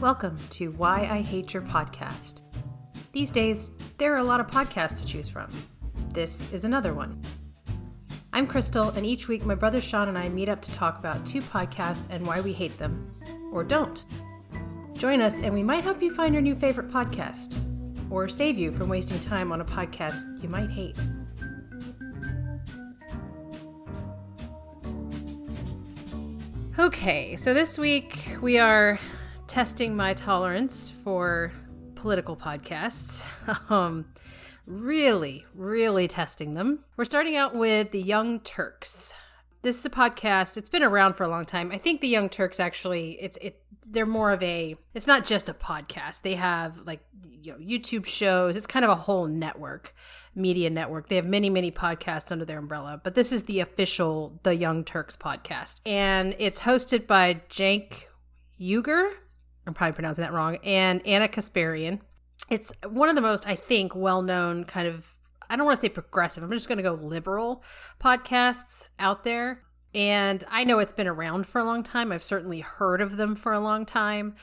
Welcome to Why I Hate Your Podcast. These days, there are a lot of podcasts to choose from. This is another one. I'm Crystal, and each week my brother Sean and I meet up to talk about two podcasts and why we hate them, or don't. Join us and we might help you find your new favorite podcast, or save you from wasting time on a podcast you might hate. Okay, so this week we are testing my tolerance for political podcasts. Really testing them. We're starting out with the Young Turks. This is a podcast. It's been around for a long time. I think the Young Turks actually, they're more of it's not just a podcast. They have YouTube shows. It's kind of a whole media network. They have many podcasts under their umbrella, but this is the official The Young Turks podcast. And it's hosted by Cenk, Uygur, I'm probably pronouncing that wrong, and Kasparian. It's one of the most, I think, well-known kind of, I don't want to say progressive, I'm just going to go liberal podcasts out there. And I know it's been around for a long time. I've certainly heard of them for a long time.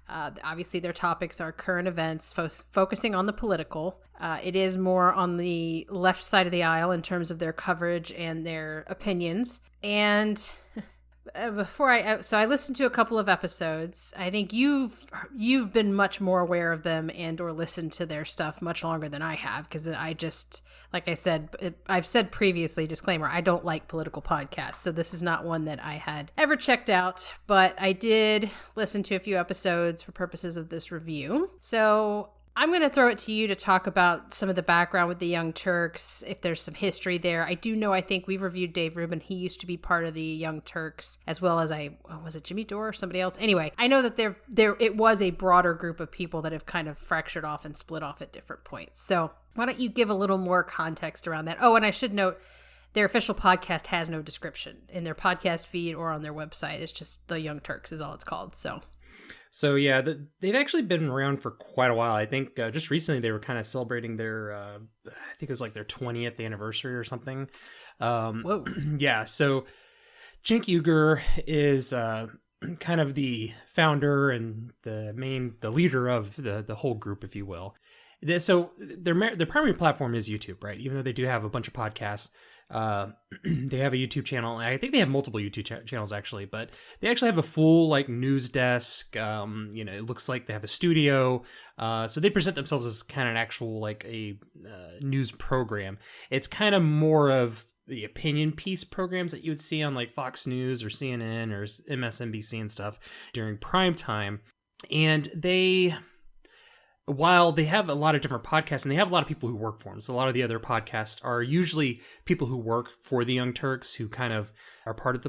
Obviously, their topics are current events, focusing on the political. It is more on the left side of the aisle in terms of their coverage and their opinions. And so I listened to a couple of episodes. I think you've been much more aware of them and or listened to their stuff much longer than I have, because I just, like I said, I've said previously, disclaimer, I don't like political podcasts, so this is not one that I had ever checked out, but I did listen to a few episodes for purposes of this review. So I'm going to throw it to you to talk about some of the background with the Young Turks, if there's some history there. I think we've reviewed Dave Rubin. He used to be part of the Young Turks, as well as was it Jimmy Dore or somebody else? Anyway, I know that it was a broader group of people that have kind of fractured off and split off at different points. So why don't you give a little more context around that? Oh, and I should note, their official podcast has no description in their podcast feed or on their website. It's just The Young Turks is all it's called, So yeah, they've actually been around for quite a while. I think just recently they were kind of celebrating their, I think it was like their 20th anniversary or something. Whoa. Yeah, so Cenk Uygur is kind of the founder and the leader of the whole group, if you will. So their primary platform is YouTube, right? Even though they do have a bunch of podcasts. They have a YouTube channel. I think they have multiple YouTube channels actually, but they actually have a full news desk. It looks like they have a studio. So they present themselves as kind of an actual a news program. It's kind of more of the opinion piece programs that you would see on Fox News or CNN or MSNBC and stuff during prime time. And while they have a lot of different podcasts and they have a lot of people who work for them, so a lot of the other podcasts are usually people who work for the Young Turks who kind of are part of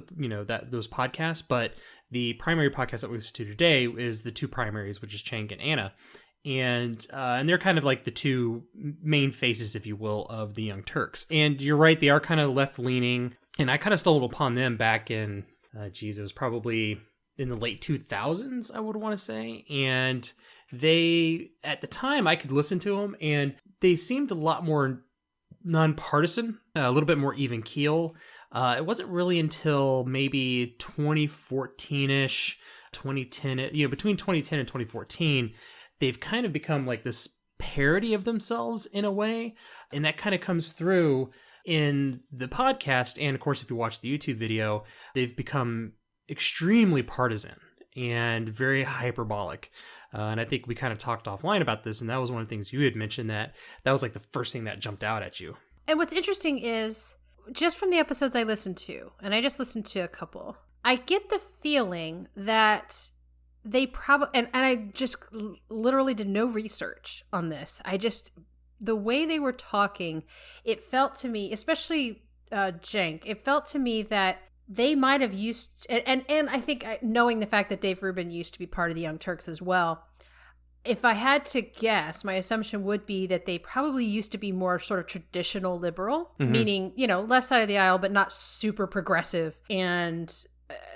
those podcasts. But the primary podcast that we listen to today is the two primaries, which is Cenk and Anna. And they're kind of like the two main faces, if you will, of the Young Turks. And you're right, they are kind of left-leaning. And I kind of stumbled upon them back in, it was probably in the late 2000s, I would want to say. And they, at the time, I could listen to them, and they seemed a lot more nonpartisan, a little bit more even keel. It wasn't really until maybe 2014-ish, 2010, between 2010 and 2014, they've kind of become this parody of themselves in a way, and that kind of comes through in the podcast. And of course, if you watch the YouTube video, they've become extremely partisan and very hyperbolic. And I think we kind of talked offline about this, and that was one of the things you had mentioned that was the first thing that jumped out at you. And what's interesting is, just from the episodes I listened to, and I just listened to a couple, I get the feeling that they probably, and I just literally did no research on this. The way they were talking, it felt to me, especially Cenk, it felt to me that they might have used, and I think knowing the fact that Dave Rubin used to be part of the Young Turks as well, if I had to guess, my assumption would be that they probably used to be more sort of traditional liberal, meaning, left side of the aisle, but not super progressive and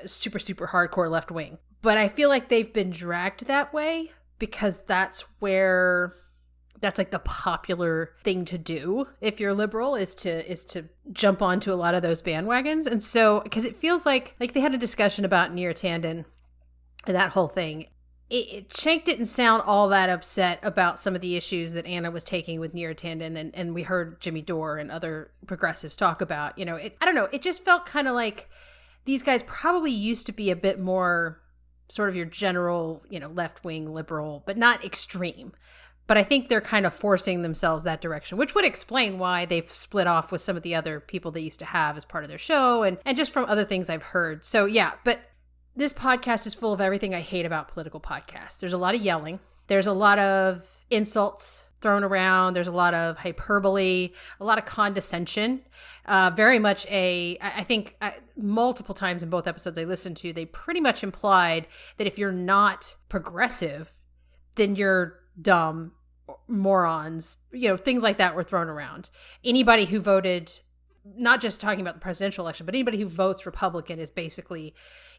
super hardcore left wing. But I feel like they've been dragged that way because that's the popular thing to do if you're liberal, is to jump onto a lot of those bandwagons. And so, because it feels like they had a discussion about Near Tandon and that whole thing. Cenk didn't sound all that upset about some of the issues that Anna was taking with Neertanden, and we heard Jimmy Dore and other progressives talk about, I don't know, it just felt kind of like these guys probably used to be a bit more sort of your general, left-wing liberal, but not extreme. But I think they're kind of forcing themselves that direction, which would explain why they've split off with some of the other people they used to have as part of their show, and just from other things I've heard. So yeah, but this podcast is full of everything I hate about political podcasts. There's a lot of yelling. There's a lot of insults thrown around. There's a lot of hyperbole, a lot of condescension. Very much I think multiple times in both episodes I listened to, they pretty much implied that if you're not progressive, then you're dumb, morons, things like that were thrown around. Anybody who voted, not just talking about the presidential election, but anybody who votes Republican is basically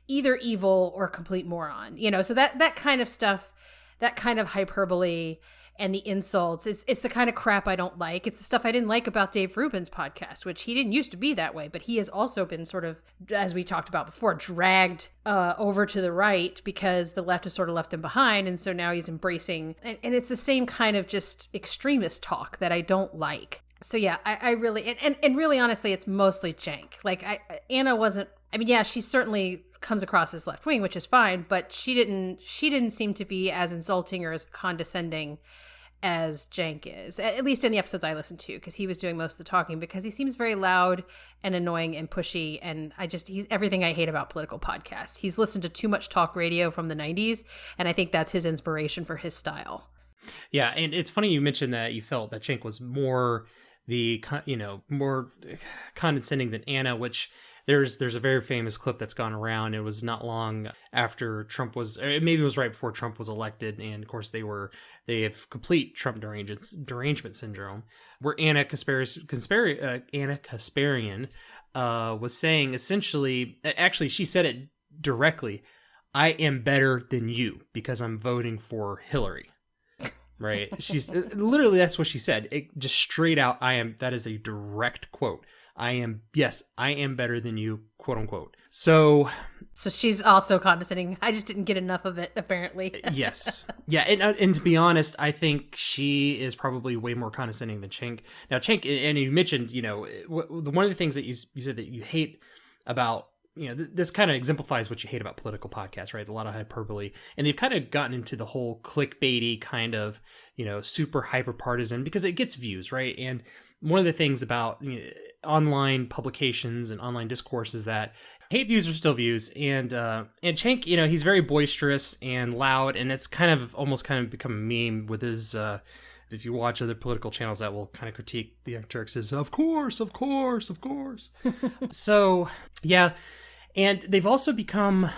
either evil or a complete moron. So that kind of stuff, that kind of hyperbole and the insults, it's the kind of crap I don't like. It's the stuff I didn't like about Dave Rubin's podcast, which he didn't used to be that way, but he has also been sort of, as we talked about before, dragged over to the right because the left has sort of left him behind. And so now he's embracing, and it's the same kind of just extremist talk that I don't like. So yeah, I really, and really honestly, it's mostly Cenk. Like Anna wasn't, she certainly comes across as left wing, which is fine, but she didn't seem to be as insulting or as condescending as Cenk is, at least in the episodes I listened to, because he was doing most of the talking, because he seems very loud and annoying and pushy, and he's everything I hate about political podcasts. He's listened to too much talk radio from the 90s, and I think that's his inspiration for his style. Yeah, and it's funny you mentioned that you felt that Cenk was more more condescending than Anna, which there's a very famous clip that's gone around. It was not long after Trump was, or maybe it was right before Trump was elected, and of course they have complete Trump derangement syndrome, where Anna Kasparian was saying essentially, actually she said it directly, "I am better than you because I'm voting for Hillary." Right? She's literally, that's what she said. It just straight out, that is a direct quote. I am better than you, quote unquote. So she's also condescending. I just didn't get enough of it, apparently. Yes. Yeah. And to be honest, I think she is probably way more condescending than Cenk. Now, Cenk, and you mentioned, one of the things that you said that you hate about, this kind of exemplifies what you hate about political podcasts, right? A lot of hyperbole. And they've kind of gotten into the whole clickbaity kind of, super hyper partisan, because it gets views, right? And one of the things about online publications and online discourse is that hate views are still views. And Cenk, he's very boisterous and loud, and it's kind of become a meme with his, if you watch other political channels that will kind of critique the Young Turks, is of course. So, yeah. And they've also become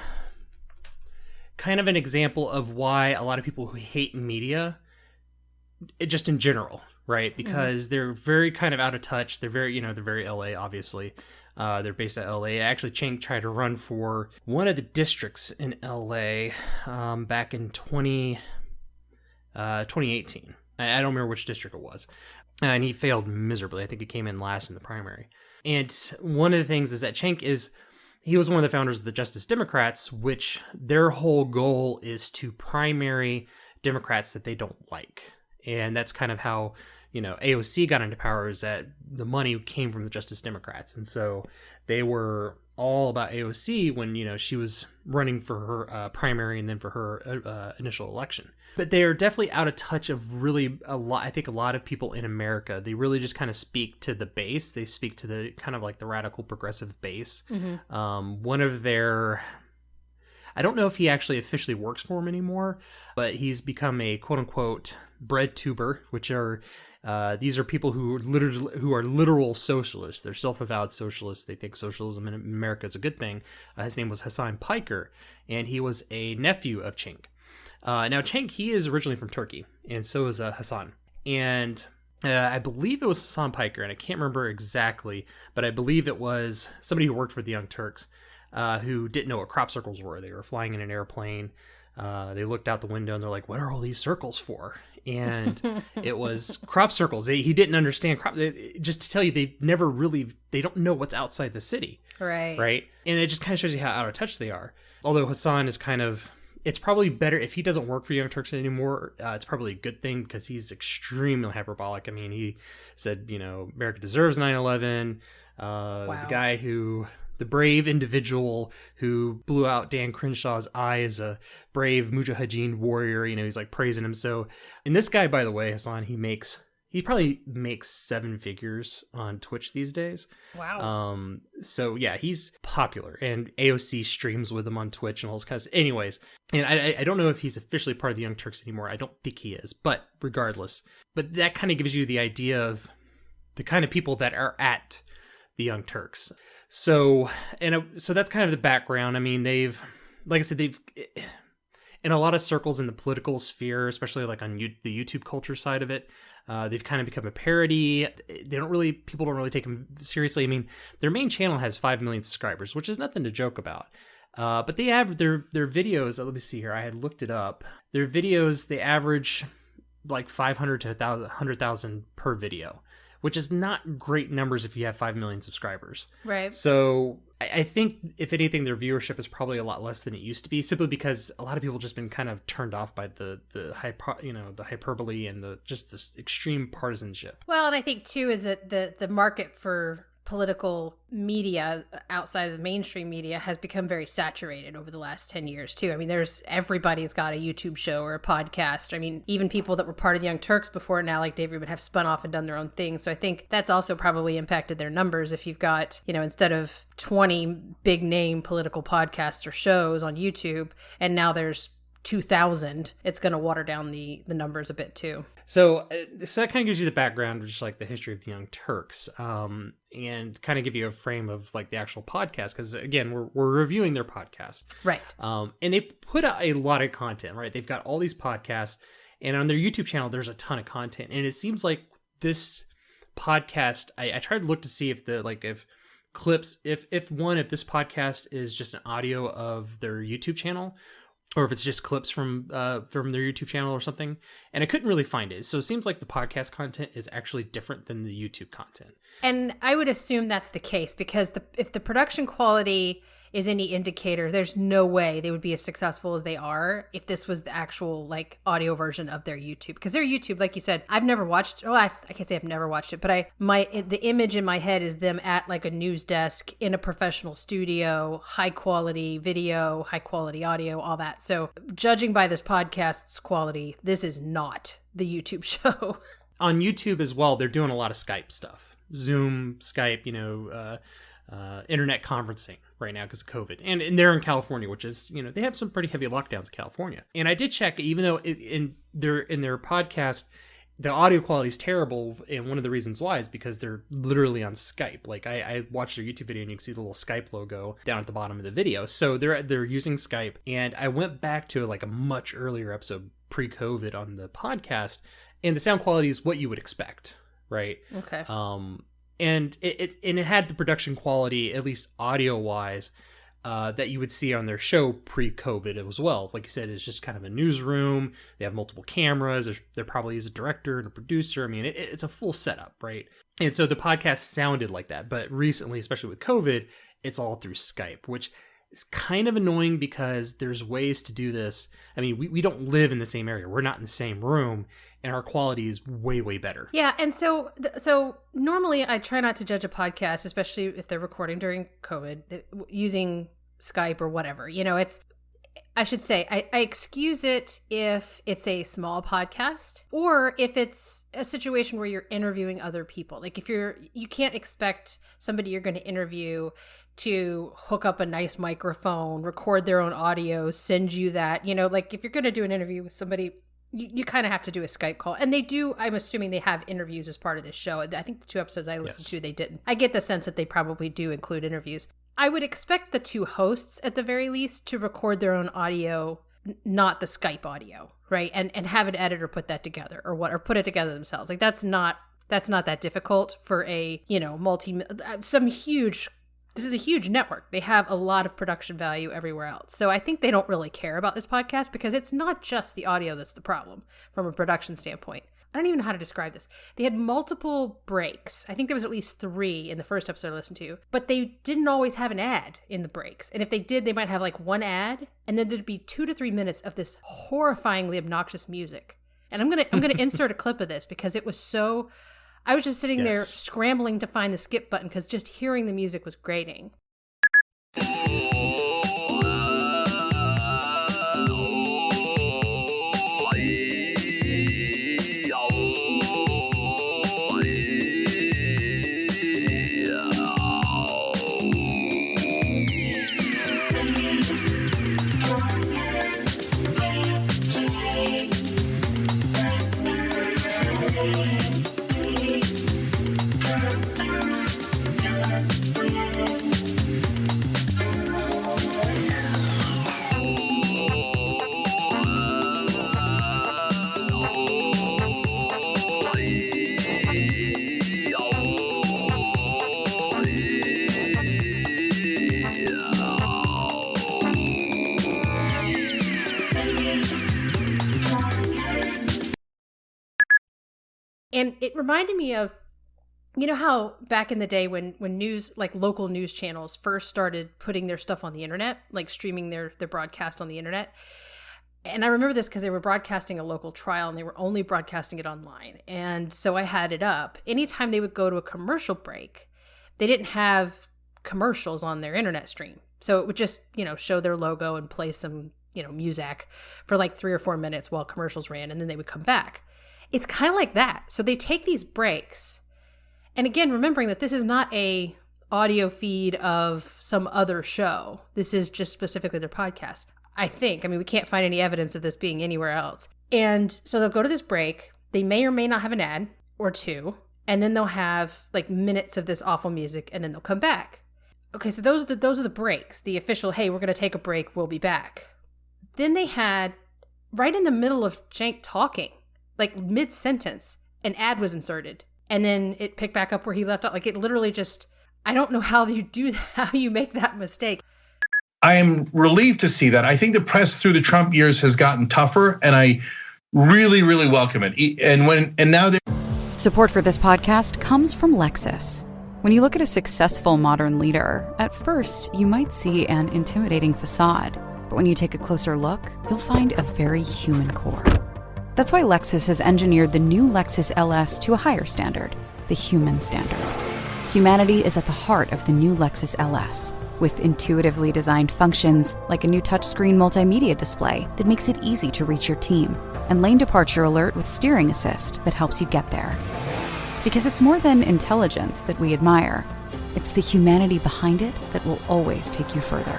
kind of an example of why a lot of people who hate media, just in general, right? Because they're very kind of out of touch. They're very, they're very LA, obviously. They're based at LA. Actually, Cenk tried to run for one of the districts in LA back in 2018. I don't remember which district it was. And he failed miserably. I think he came in last in the primary. And one of the things is that Cenk he was one of the founders of the Justice Democrats, which their whole goal is to primary Democrats that they don't like. And that's kind of how, AOC got into power, is that the money came from the Justice Democrats. And so they were all about AOC when, she was running for her primary and then for her initial election. But they are definitely out of touch of really a lot of people in America. They really just kind of speak to the base. They speak to the kind of like the radical progressive base. One of their, I don't know if he actually officially works for him anymore, but he's become a quote unquote bread tuber, which are these are people who are literal socialists. They're self-avowed socialists. They think socialism in America is a good thing. His name was Hassan Piker, and he was a nephew of Cenk. Now, Cenk, he is originally from Turkey, and so is Hassan. And I believe it was Hassan Piker, and I can't remember exactly, but I believe it was somebody who worked for the Young Turks who didn't know what crop circles were. They were flying in an airplane. They looked out the window, and they're like, what are all these circles for? And it was crop circles. He didn't understand crop. Just to tell you, they don't know what's outside the city. Right. Right. And it just kind of shows you how out of touch they are. Although Hassan is kind of it's probably better if he doesn't work for Young Turks anymore. It's probably a good thing because he's extremely hyperbolic. I mean, he said, America deserves 9/11. Wow. The brave individual who blew out Dan Crenshaw's eye as a brave mujahideen warrior, he's like praising him. So, and this guy, by the way, Hassan, he probably makes 7 figures on Twitch these days. Wow. So yeah, he's popular, and AOC streams with him on Twitch and all this kind of stuff. Anyways, and I don't know if he's officially part of the Young Turks anymore. I don't think he is, but regardless. But that kind of gives you the idea of the kind of people that are at the Young Turks. So that's kind of the background. I mean, they've in a lot of circles in the political sphere, especially like on the YouTube culture side of it, they've kind of become a parody. People don't really take them seriously. I mean, their main channel has 5 million subscribers, which is nothing to joke about. But they have their videos. Let me see here. I had looked it up. Their videos, they average like 500 to 100,000 per video, which is not great numbers if you have 5 million subscribers. Right. So I think, if anything, their viewership is probably a lot less than it used to be, simply because a lot of people just been kind of turned off by the hyperbole and this extreme partisanship. Well, and I think too is that the market for political media outside of the mainstream media has become very saturated over the last 10 years too. I mean, everybody's got a YouTube show or a podcast. I mean, even people that were part of the Young Turks before now, like Dave Rubin, have spun off and done their own thing. So I think that's also probably impacted their numbers. If you've got, instead of 20 big name political podcasts or shows on YouTube, and now there's 2,000, it's going to water down the numbers a bit too. So that kind of gives you the background, just like the history of the Young Turks, and kind of give you a frame of like the actual podcast, because again, we're reviewing their podcast, right? And they put out a lot of content, right? They've got all these podcasts, and on their YouTube channel, there's a ton of content, and it seems like this podcast. I tried to look to see if if this podcast is just an audio of their YouTube channel, or if it's just clips from their YouTube channel or something, and I couldn't really find it. So it seems like the podcast content is actually different than the YouTube content. And I would assume that's the case, because if the production quality is any indicator, there's no way they would be as successful as they are if this was the actual like audio version of their YouTube. Because their YouTube, like you said, I've never watched. Well, I can't say I've never watched it, but the image in my head is them at like a news desk in a professional studio, high quality video, high quality audio, all that. So judging by this podcast's quality, this is not the YouTube show. On YouTube as well, they're doing a lot of Skype stuff, Zoom, Skype, internet conferencing right now because of COVID, and they're in California, which is, they have some pretty heavy lockdowns in California. And I did check, even though in their podcast the audio quality is terrible, and one of the reasons why is because they're literally on Skype. Like I watched their YouTube video, and you can see the little Skype logo down at the bottom of the video. So they're using Skype, and I went back to like a much earlier episode pre-COVID on the podcast, and the sound quality is what you would expect, right? Okay. And it had the production quality, at least audio wise, that you would see on their show pre-COVID as well. Like you said, it's just kind of a newsroom. They have multiple cameras. There probably is a director and a producer. I mean, it's a full setup, right? And so the podcast sounded like that. But recently, especially with COVID, it's all through Skype, which is kind of annoying because there's ways to do this. I mean, we don't live in the same area. We're not in the same room, and our quality is way, way better. Yeah, and so normally I try not to judge a podcast, especially if they're recording during COVID, using Skype or whatever. I should say, I excuse it if it's a small podcast, or if it's a situation where you're interviewing other people. Like you can't expect somebody you're going to interview to hook up a nice microphone, record their own audio, send you that. Like if you're going to do an interview with somebody, you kind of have to do a Skype call. And they do, I'm assuming they have interviews as part of this show. I think the 2 episodes I listened to, they didn't. I get the sense that they probably do include interviews. I would expect the 2 hosts, at the very least, to record their own audio, not the Skype audio, right? And have an editor put that together, or put it together themselves. Like that's not that difficult for a, this is a huge network. They have a lot of production value everywhere else. So I think they don't really care about this podcast, because it's not just the audio that's the problem from a production standpoint. I don't even know how to describe this. They had multiple breaks. I think there was at least 3 in the first episode I listened to, but they didn't always have an ad in the breaks. And if they did, they might have like one ad, and then there'd be 2 to 3 minutes of this horrifyingly obnoxious music. And I'm gonna insert a clip of this because it was so. I was just sitting there scrambling to find the skip button because just hearing the music was grating. And it reminded me of, you know how back in the day when news, like local news channels first started putting their stuff on the internet, like streaming their broadcast on the internet. And I remember this because they were broadcasting a local trial and they were only broadcasting it online. And so I had it up. Anytime they would go to a commercial break, they didn't have commercials on their internet stream. So it would just, show their logo and play some, music for like 3 or 4 minutes while commercials ran, and then they would come back. It's kind of like that. So they take these breaks. And again, remembering that this is not a audio feed of some other show. This is just specifically their podcast. I think. I mean, we can't find any evidence of this being anywhere else. And so they'll go to this break. They may or may not have an ad or 2. And then they'll have like minutes of this awful music, and then they'll come back. Okay, so those are the breaks. The official, hey, we're going to take a break. We'll be back. Then they had, right in the middle of Cenk talking, like mid-sentence, an ad was inserted. And then it picked back up where he left off. Like it literally just, I don't know how you do that, how you make that mistake. I am relieved to see that. I think the press through the Trump years has gotten tougher, and I really, really welcome it. And now they're... Support for this podcast comes from Lexus. When you look at a successful modern leader, at first you might see an intimidating facade. But when you take a closer look, you'll find a very human core. That's why Lexus has engineered the new Lexus LS to a higher standard, the human standard. Humanity is at the heart of the new Lexus LS, with intuitively designed functions like a new touchscreen multimedia display that makes it easy to reach your team, and lane departure alert with steering assist that helps you get there. Because it's more than intelligence that we admire. It's the humanity behind it that will always take you further.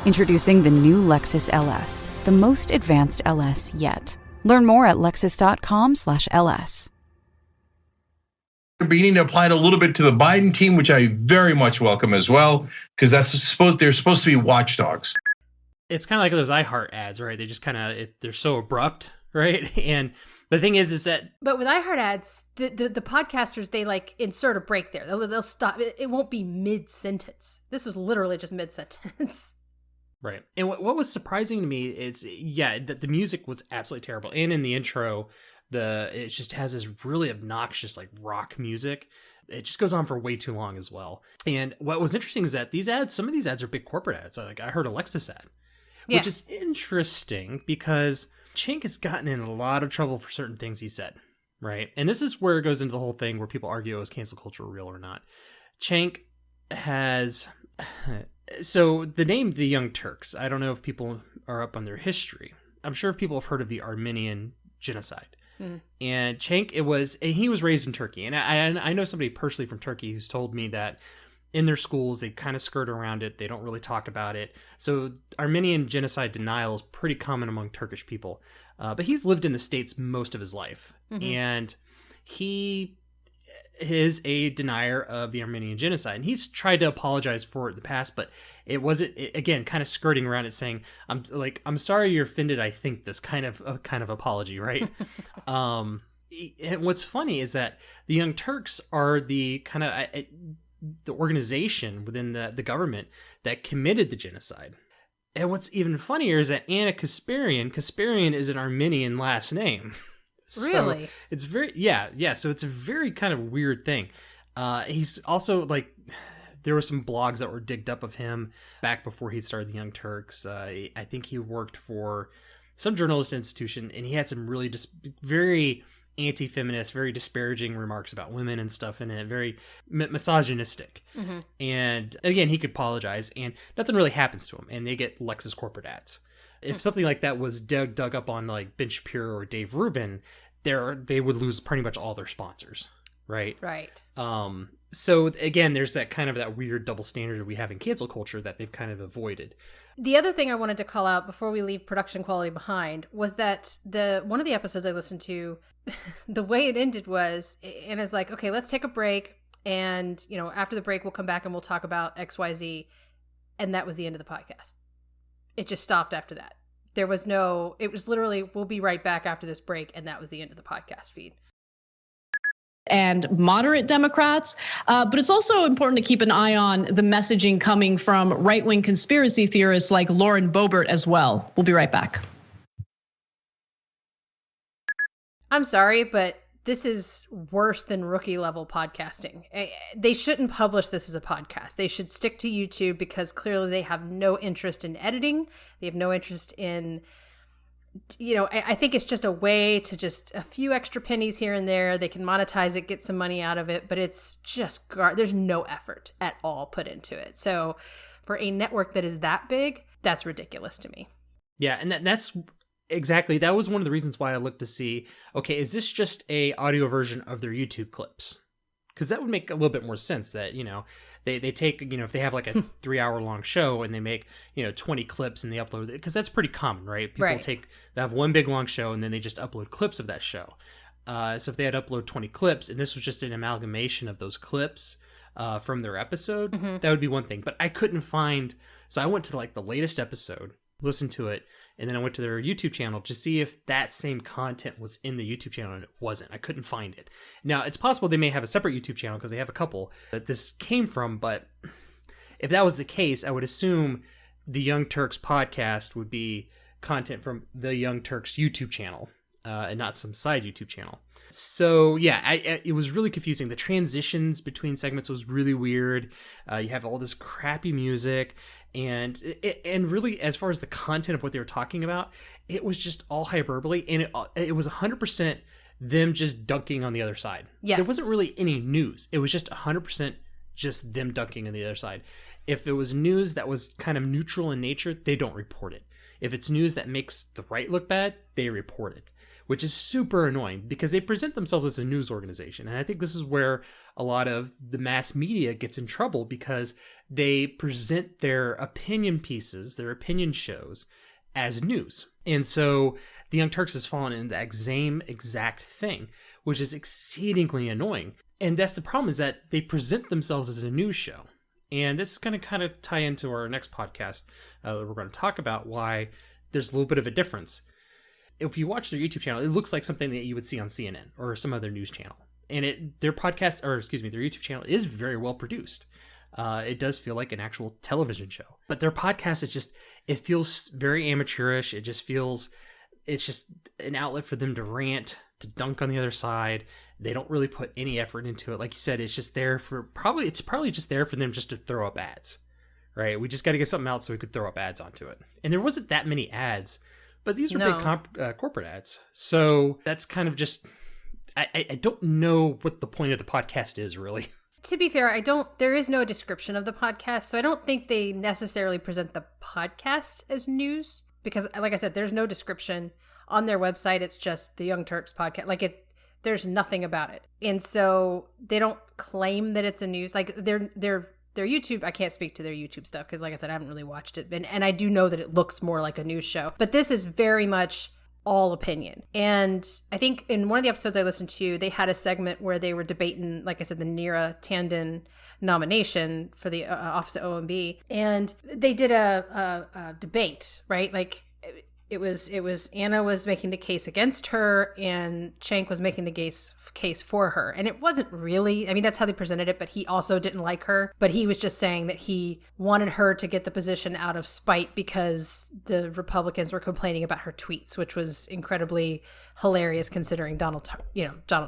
Introducing the new Lexus LS, the most advanced LS yet. Learn more at lexus.com/LS. They're beginning to apply it a little bit to the Biden team, which I very much welcome as well, because they're supposed to be watchdogs. It's kind of like those iHeart ads, right? They just they're so abrupt, right? And the thing is that... But with iHeart ads, the podcasters, they like insert a break there. They'll stop. It won't be mid-sentence. This was literally just mid-sentence. Right. And what was surprising to me is, that the music was absolutely terrible. And in the intro, it just has this really obnoxious like rock music. It just goes on for way too long as well. And what was interesting is that some of these ads are big corporate ads. Like I heard a Lexus ad, which is interesting because Cenk has gotten in a lot of trouble for certain things he said. Right. And this is where it goes into the whole thing where people argue, is cancel culture real or not? Cenk has... So the name the Young Turks, I don't know if people are up on their history. I'm sure if people have heard of the Armenian genocide. And Cenk, he was raised in Turkey. And I know somebody personally from Turkey who's told me that in their schools, they kind of skirt around it. They don't really talk about it. So Armenian genocide denial is pretty common among Turkish people. But he's lived in the States most of his life. Mm-hmm. And he is a denier of the Armenian genocide. And he's tried to apologize for it in the past, but it wasn't, again, kind of skirting around it saying, I'm sorry you're offended. I think this kind of apology, right? And what's funny is that the Young Turks are the kind of the organization within the government that committed the genocide. And what's even funnier is that Kasparian is an Armenian last name. Really? It's very, yeah. So it's a very kind of weird thing. He's also like, there were some blogs that were digged up of him back before he started the Young Turks. I think he worked for some journalist institution, and he had some really just very anti-feminist, very disparaging remarks about women and stuff in it, very misogynistic. Mm-hmm. And again, he could apologize, and nothing really happens to him, and they get Lexus corporate ads. If something like that was dug up on like Ben Shapiro or Dave Rubin, they would lose pretty much all their sponsors, right? Right. So again, there's that kind of that weird double standard we have in cancel culture that they've kind of avoided. The other thing I wanted to call out before we leave production quality behind was that one of the episodes I listened to, the way it ended was, and it's like, okay, let's take a break, and after the break we'll come back and we'll talk about XYZ, and that was the end of the podcast. It just stopped after that. It was literally, we'll be right back after this break, and that was the end of the podcast feed. And moderate Democrats. But it's also important to keep an eye on the messaging coming from right-wing conspiracy theorists like Lauren Boebert as well. We'll be right back. I'm sorry, but this is worse than rookie level podcasting. They shouldn't publish this as a podcast. They should stick to YouTube, because clearly they have no interest in editing. They have no interest in, I think it's just a way to just a few extra pennies here and there. They can monetize it, get some money out of it, but it's just, there's no effort at all put into it. So for a network that is that big, that's ridiculous to me. Yeah, and that's exactly, that was one of the reasons why I looked to see, okay, is this just a audio version of their YouTube clips? Because that would make a little bit more sense that, they take, if they have like a 3-hour long show and they make, 20 clips and they upload it, because that's pretty common, right? People right. they have one big long show and then they just upload clips of that show. So if they had upload 20 clips and this was just an amalgamation of those clips from their episode, that would be one thing. But I couldn't find, so I went to like the latest episode, listened to it, and then I went to their YouTube channel to see if that same content was in the YouTube channel, and it wasn't. I couldn't find it. Now, it's possible they may have a separate YouTube channel because they have a couple that this came from, but if that was the case, I would assume the Young Turks podcast would be content from the Young Turks YouTube channel and not some side YouTube channel. So, yeah, it was really confusing. The transitions between segments was really weird. You have all this crappy music. And really, as far as the content of what they were talking about, it was just all hyperbole, and it was 100% them just dunking on the other side. Yes. There wasn't really any news. It was just 100% just them dunking on the other side. If it was news that was kind of neutral in nature, they don't report it. If it's news that makes the right look bad, they report it, which is super annoying because they present themselves as a news organization. And I think this is where a lot of the mass media gets in trouble, because they present their opinion pieces, their opinion shows, as news. And so the Young Turks has fallen into that same exact thing, which is exceedingly annoying. And that's the problem, is that they present themselves as a news show. And this is going to kind of tie into our next podcast. We're going to talk about why there's a little bit of a difference. If you watch their YouTube channel, it looks like something that you would see on CNN or some other news channel. And their YouTube channel is very well produced. It does feel like an actual television show. But their podcast is just, it feels very amateurish. It's just an outlet for them to rant, to dunk on the other side. They don't really put any effort into it. Like you said, it's just there it's probably just there for them just to throw up ads, right? We just got to get something out so we could throw up ads onto it. And there wasn't that many ads, but these were big corporate ads. So that's kind of just, I don't know what the point of the podcast is, really. To be fair, there is no description of the podcast, so I don't think they necessarily present the podcast as news, because like I said, there's no description on their website. It's just the Young Turks podcast. There's nothing about it. And so they don't claim that it's a news, like their YouTube, I can't speak to their YouTube stuff because, like I said, I haven't really watched it. And I do know that it looks more like a news show. But this is very much all opinion. And I think in one of the episodes I listened to, they had a segment where they were debating, like I said, the Neera Tanden nomination for the office of OMB. And they did a debate, right? Like, It was Anna was making the case against her, and Cenk was making the case for her. And it wasn't really, I mean, that's how they presented it, but he also didn't like her. But he was just saying that he wanted her to get the position out of spite because the Republicans were complaining about her tweets, which was incredibly hilarious considering Donald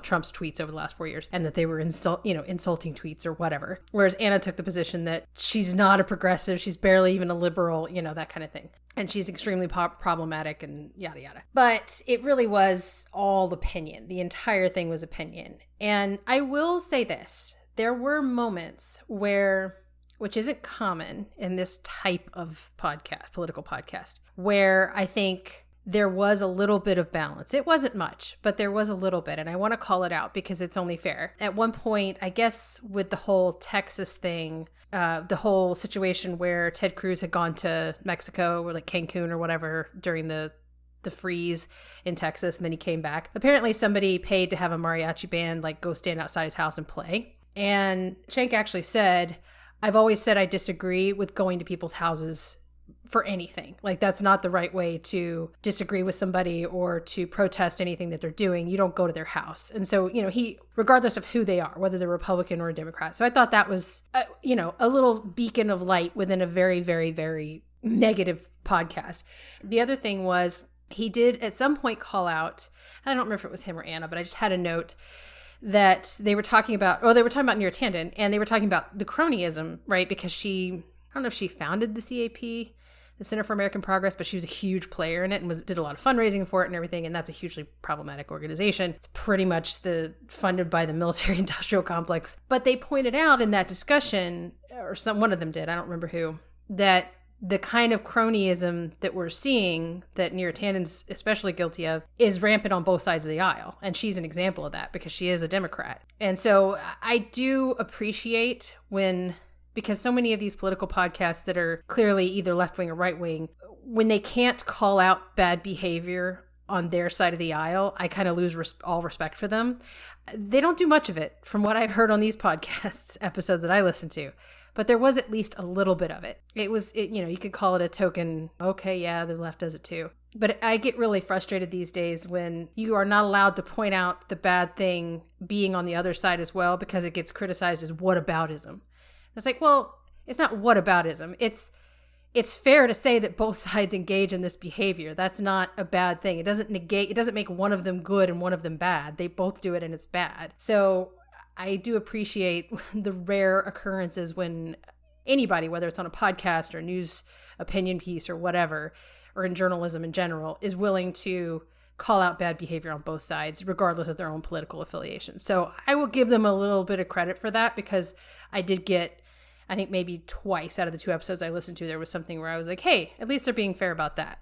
Trump's tweets over the last 4 years, and that they were insulting tweets or whatever. Whereas Anna took the position that she's not a progressive, she's barely even a liberal, that kind of thing. And she's extremely problematic and yada, yada. But it really was all opinion. The entire thing was opinion. And I will say this. There were moments where, which isn't common in this type of podcast, political podcast, where I think there was a little bit of balance. It wasn't much, but there was a little bit. And I want to call it out because it's only fair. At one point, I guess with the whole Texas thing, the whole situation where Ted Cruz had gone to Mexico or like Cancun or whatever during the freeze in Texas, and then he came back. Apparently somebody paid to have a mariachi band like go stand outside his house and play. And Cenk actually said, I've always said I disagree with going to people's houses for anything. Like, that's not the right way to disagree with somebody or to protest anything that they're doing. You don't go to their house. And so, he, regardless of who they are, whether they're Republican or a Democrat. So I thought that was, a little beacon of light within a very, very, very negative podcast. The other thing was he did at some point call out, I don't remember if it was him or Anna, but I just had a note that they were talking about Neera Tanden, and they were talking about the cronyism, right? Because I don't know if she founded the CAP, the Center for American Progress, but she was a huge player in it and did a lot of fundraising for it and everything. And that's a hugely problematic organization. It's pretty much funded by the military industrial complex. But they pointed out in that discussion, or one of them did, I don't remember who, that the kind of cronyism that we're seeing, that Neera Tanden's especially guilty of, is rampant on both sides of the aisle. And she's an example of that because she is a Democrat. And so I do appreciate because so many of these political podcasts that are clearly either left-wing or right-wing, when they can't call out bad behavior on their side of the aisle, I kind of lose all respect for them. They don't do much of it from what I've heard on these podcasts, episodes that I listen to. But there was at least a little bit of it. You could call it a token, okay, yeah, the left does it too. But I get really frustrated these days when you are not allowed to point out the bad thing being on the other side as well, because it gets criticized as whataboutism. It's like, well, it's not whataboutism. It's fair to say that both sides engage in this behavior. That's not a bad thing. It doesn't make one of them good and one of them bad. They both do it and it's bad. So I do appreciate the rare occurrences when anybody, whether it's on a podcast or news opinion piece or whatever, or in journalism in general, is willing to call out bad behavior on both sides, regardless of their own political affiliation. So I will give them a little bit of credit for that, because I did get, I think maybe twice out of the 2 episodes I listened to, there was something where I was like, hey, at least they're being fair about that.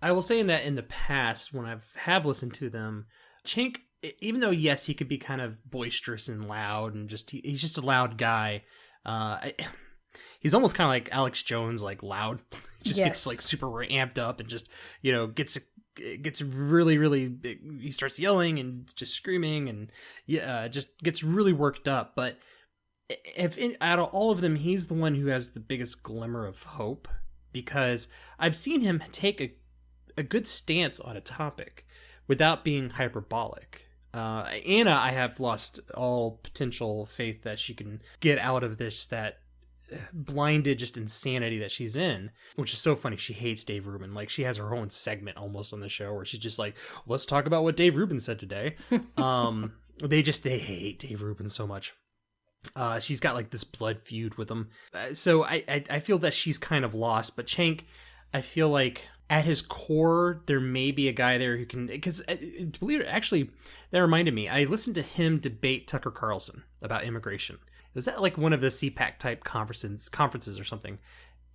I will say that in the past, when I have listened to them, Cenk, even though, yes, he could be kind of boisterous and loud and he's just a loud guy, he's almost kind of like Alex Jones, like loud. Gets like super amped up and just, gets really, really, he starts yelling and just screaming and just gets really worked up. But out of all of them, he's the one who has the biggest glimmer of hope, because I've seen him take a good stance on a topic without being hyperbolic. Anna, I have lost all potential faith that she can get out of that blinded just insanity that she's in, which is so funny. She hates Dave Rubin. Like, she has her own segment almost on the show where she's just like, let's talk about what Dave Rubin said today. They hate Dave Rubin so much. She's got like this blood feud with him. So I feel that she's kind of lost. But Cenk, I feel like at his core, there may be a guy there who can, because believe it, actually, that reminded me, I listened to him debate Tucker Carlson about immigration. It was at like one of the CPAC type conferences or something.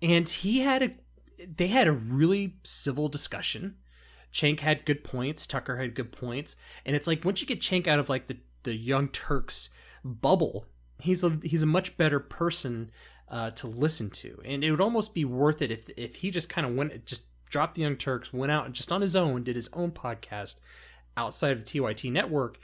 And they had a really civil discussion. Cenk had good points. Tucker had good points. And it's like, once you get Cenk out of like the Young Turks bubble, he's a much better person to listen to. And it would almost be worth it if he just kind of dropped the Young Turks, went out and just on his own, did his own podcast outside of the TYT network.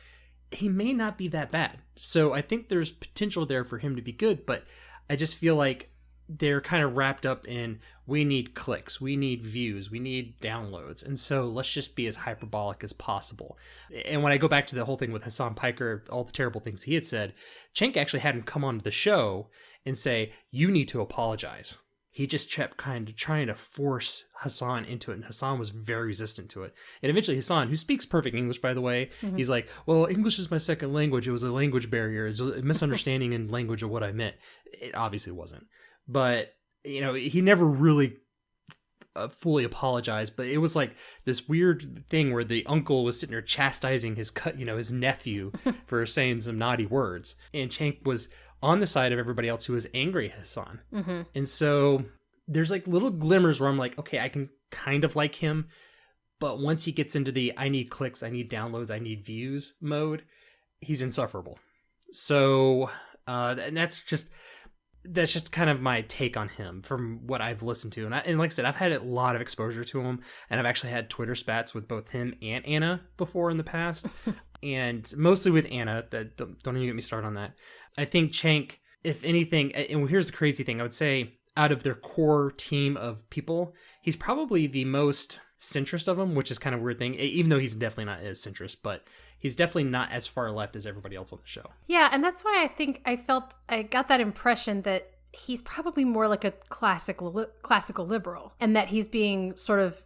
He may not be that bad. So I think there's potential there for him to be good, but I just feel like they're kind of wrapped up in, we need clicks, we need views, we need downloads, and so let's just be as hyperbolic as possible. And when I go back to the whole thing with Hassan Piker, all the terrible things he had said, Cenk actually hadn't come onto the show and say, you need to apologize. He just kept kind of trying to force Hassan into it, and Hassan was very resistant to it. And eventually Hassan, who speaks perfect English, by the way, he's like, well, English is my second language. It was a language barrier. It's a misunderstanding in language of what I meant. It obviously wasn't. But, you know, he never really fully apologized, but it was like this weird thing where the uncle was sitting there chastising his nephew for saying some naughty words. And Cenk was on the side of everybody else who was angry at Hassan. And so there's like little glimmers where I'm like, okay, I can kind of like him. But once he gets into the I need clicks, I need downloads, I need views mode, he's insufferable. So and that's just kind of my take on him from what I've listened to. And like I said, I've had a lot of exposure to him, and I've actually had Twitter spats with both him and Anna before in the past. And mostly with Anna. Don't even get me started on that. I think Cenk, if anything, and here's the crazy thing, I would say out of their core team of people, he's probably the most centrist of them, which is kind of a weird thing, even though he's definitely not as centrist, but he's definitely not as far left as everybody else on the show. Yeah, and that's why I think I got that impression that he's probably more like a classical liberal, and that he's being sort of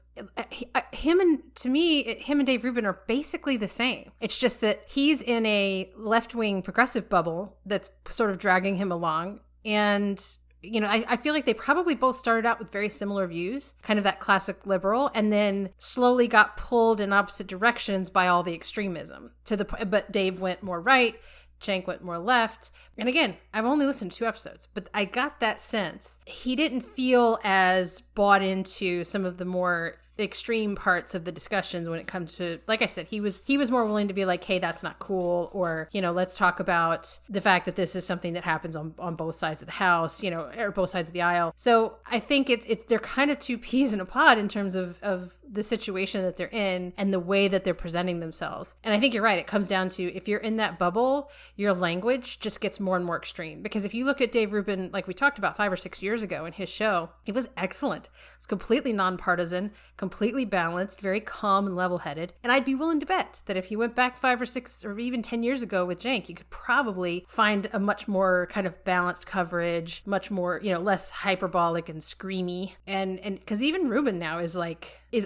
him and Dave Rubin are basically the same. It's just that he's in a left-wing progressive bubble that's sort of dragging him along. And, you know, I feel like they probably both started out with very similar views, kind of that classic liberal, and then slowly got pulled in opposite directions by all the extremism. But Dave went more right, Cenk went more left. And again, I've only listened to 2 episodes, but I got that sense. He didn't feel as bought into some of the more extreme parts of the discussions when it comes to, like I said, he was more willing to be like, hey, that's not cool, or, you know, let's talk about the fact that this is something that happens on both sides of the house, you know, or both sides of the aisle. So I think it's they're kind of 2 peas in a pod in terms of the situation that they're in and the way that they're presenting themselves. And I think you're right. It comes down to, if you're in that bubble, your language just gets more and more extreme. Because if you look at Dave Rubin, like we talked about 5 or 6 years ago in his show, it was excellent. It's completely nonpartisan, completely balanced, very calm and level-headed. And I'd be willing to bet that if you went back 5 or 6 or even 10 years ago with Cenk, you could probably find a much more kind of balanced coverage, much more, you know, less hyperbolic and screamy. And because even Rubin now is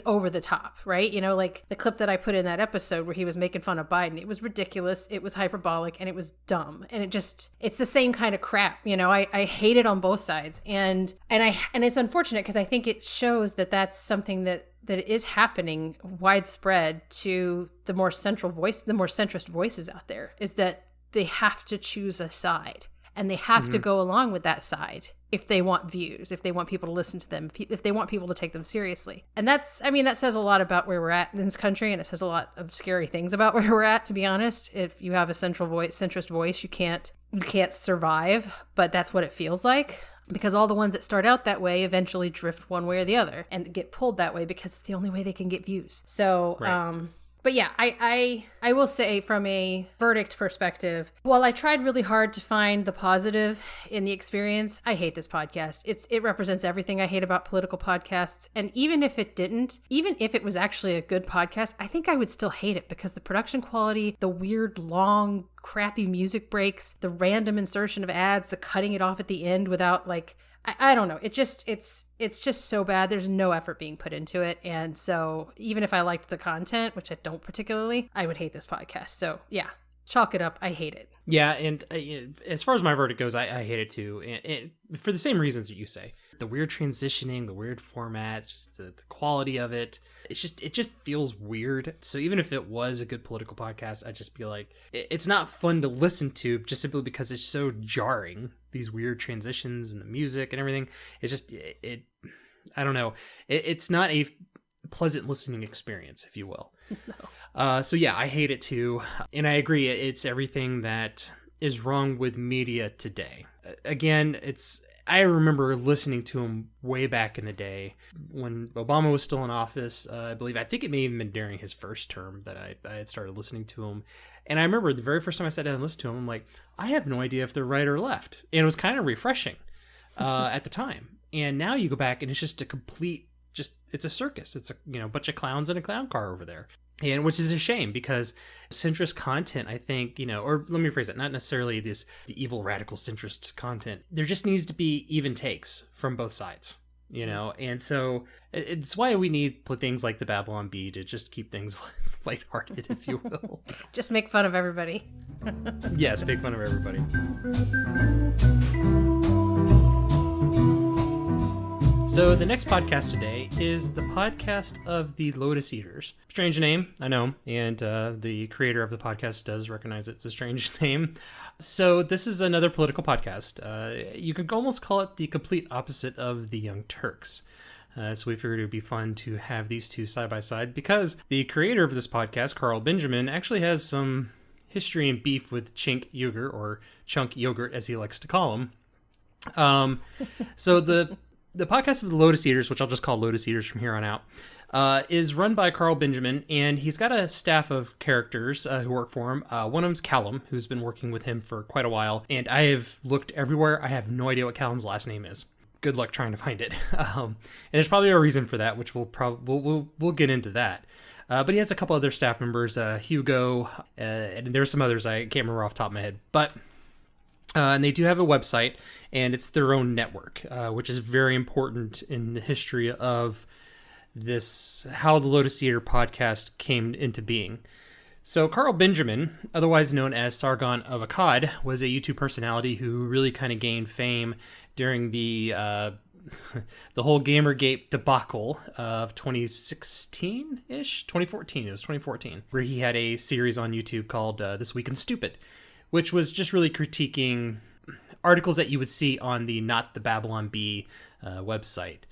over the top, right? You know, like the clip that I put in that episode where he was making fun of Biden, it was ridiculous, it was hyperbolic, and it was dumb. And it's the same kind of crap, you know. I hate it on both sides. And it's unfortunate because I think it shows that that's something that is happening widespread to the more centrist voices out there, is that they have to choose a side, and they have to go along with that side if they want views, if they want people to listen to them, if they want people to take them seriously. And that says a lot about where we're at in this country, and it says a lot of scary things about where we're at, to be honest. If you have a centrist voice, you can't survive, but that's what it feels like. Because all the ones that start out that way eventually drift one way or the other and get pulled that way because it's the only way they can get views. So, right. But yeah, I will say, from a verdict perspective, while I tried really hard to find the positive in the experience, I hate this podcast. It represents everything I hate about political podcasts. And even if it was actually a good podcast, I think I would still hate it because the production quality, the weird, long, crappy music breaks, the random insertion of ads, the cutting it off at the end without I don't know. It's just so bad. There's no effort being put into it. And so even if I liked the content, which I don't particularly, I would hate this podcast. So yeah, chalk it up. I hate it. Yeah. And as far as my verdict goes, I hate it too. And for the same reasons that you say. The weird transitioning, the weird format, just the quality of it. It just feels weird. So even if it was a good political podcast, I'd just be like, it's not fun to listen to just simply because it's so jarring. These weird transitions and the music and everything. It's just, I don't know. It's not a pleasant listening experience, if you will. No. So yeah, I hate it too. And I agree. It's everything that is wrong with media today. Again, I remember listening to him way back in the day when Obama was still in office. I think it may have even been during his first term that I had started listening to him. And I remember the very first time I sat down and listened to him, I'm like, I have no idea if they're right or left. And it was kind of refreshing. at the time. And now you go back and it's just a complete, it's a circus. It's a bunch of clowns in a clown car over there. And which is a shame because centrist content, I think, or let me rephrase it, not necessarily the evil radical centrist content. There just needs to be even takes from both sides, and so it's why we need things like the Babylon Bee to just keep things lighthearted, if you will. Just make fun of everybody. Yes, make fun of everybody. So the next podcast today is the podcast of the Lotus Eaters. Strange name, I know, and the creator of the podcast does recognize it's a strange name. So this is another political podcast. You could almost call it the complete opposite of the Young Turks. So we figured it would be fun to have these two side by side because the creator of this podcast, Carl Benjamin, actually has some history and beef with Cenk Uygur, or Chunk Yogurt as he likes to call him. So the podcast of the Lotus Eaters, which I'll just call Lotus Eaters from here on out, is run by Carl Benjamin, and he's got a staff of characters who work for him. One of them's Callum, who's been working with him for quite a while, and I have looked everywhere. I have no idea what Callum's last name is. Good luck trying to find it. And there's probably a reason for that, which we'll get into that. But he has a couple other staff members, Hugo, and there's some others I can't remember off the top of my head, but. And they do have a website, and it's their own network, which is very important in the history of this, how the Lotus Eater podcast came into being. So Carl Benjamin, otherwise known as Sargon of Akkad, was a YouTube personality who really kind of gained fame during the whole Gamergate debacle of 2016-ish? 2014, it was 2014, where he had a series on YouTube called This Week in Stupid, which was just really critiquing articles that you would see on the Not the Babylon Bee website.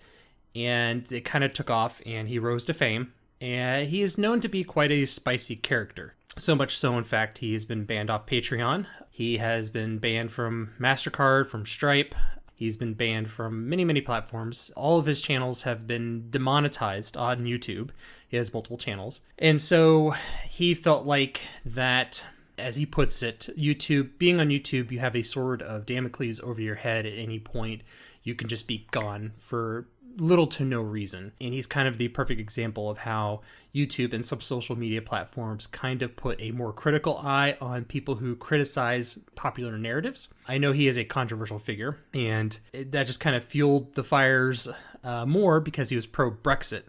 And it kind of took off, and he rose to fame. And he is known to be quite a spicy character. So much so, in fact, he has been banned off Patreon. He has been banned from MasterCard, from Stripe. He's been banned from many, many platforms. All of his channels have been demonetized on YouTube. He has multiple channels. And so he felt like that... As he puts it, being on YouTube, you have a sword of Damocles over your head at any point. You can just be gone for little to no reason. And he's kind of the perfect example of how YouTube and some social media platforms kind of put a more critical eye on people who criticize popular narratives. I know he is a controversial figure, and that just kind of fueled the fires more because he was pro-Brexit.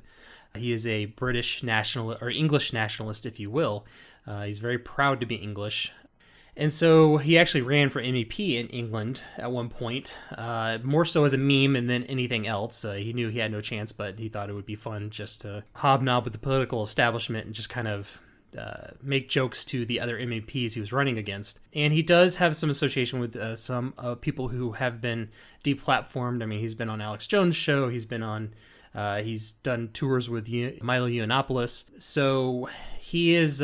He is a British nationalist, or English nationalist, if you will. He's very proud to be English. And so he actually ran for MEP in England at one point, more so as a meme and than anything else. He knew he had no chance, but he thought it would be fun just to hobnob with the political establishment and just kind of make jokes to the other MEPs he was running against. And he does have some association with some people who have been deplatformed. I mean, he's been on Alex Jones' show. He's been on... he's done tours with Milo Yiannopoulos. So he is...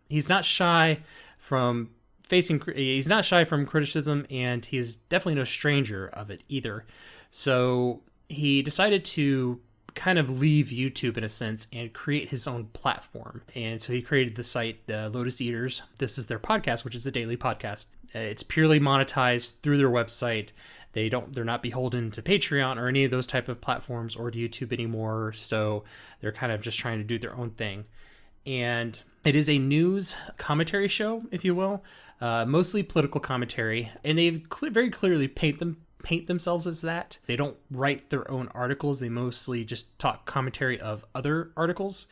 he's not shy from criticism, and he's definitely no stranger of it either. So he decided to kind of leave YouTube in a sense and create his own platform. And so he created the site, Lotus Eaters. This is their podcast, which is a daily podcast. It's purely monetized through their website. They're not beholden to Patreon or any of those type of platforms or to YouTube anymore. So they're kind of just trying to do their own thing. And it is a news commentary show, if you will, mostly political commentary. And they very clearly paint themselves as that. They don't write their own articles. They mostly just talk commentary of other articles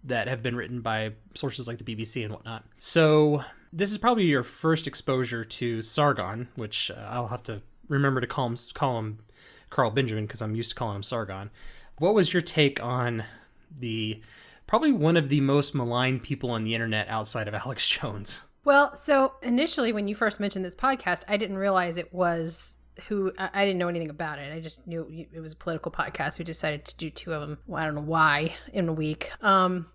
that have been written by sources like the BBC and whatnot. So this is probably your first exposure to Sargon, which I'll have to remember to call him Carl Benjamin because I'm used to calling him Sargon. What was your take on probably one of the most maligned people on the internet outside of Alex Jones? Well, so initially when you first mentioned this podcast, I didn't realize it was I didn't know anything about it. I just knew it was a political podcast. We decided to do two of them. Well, I don't know why in a week. And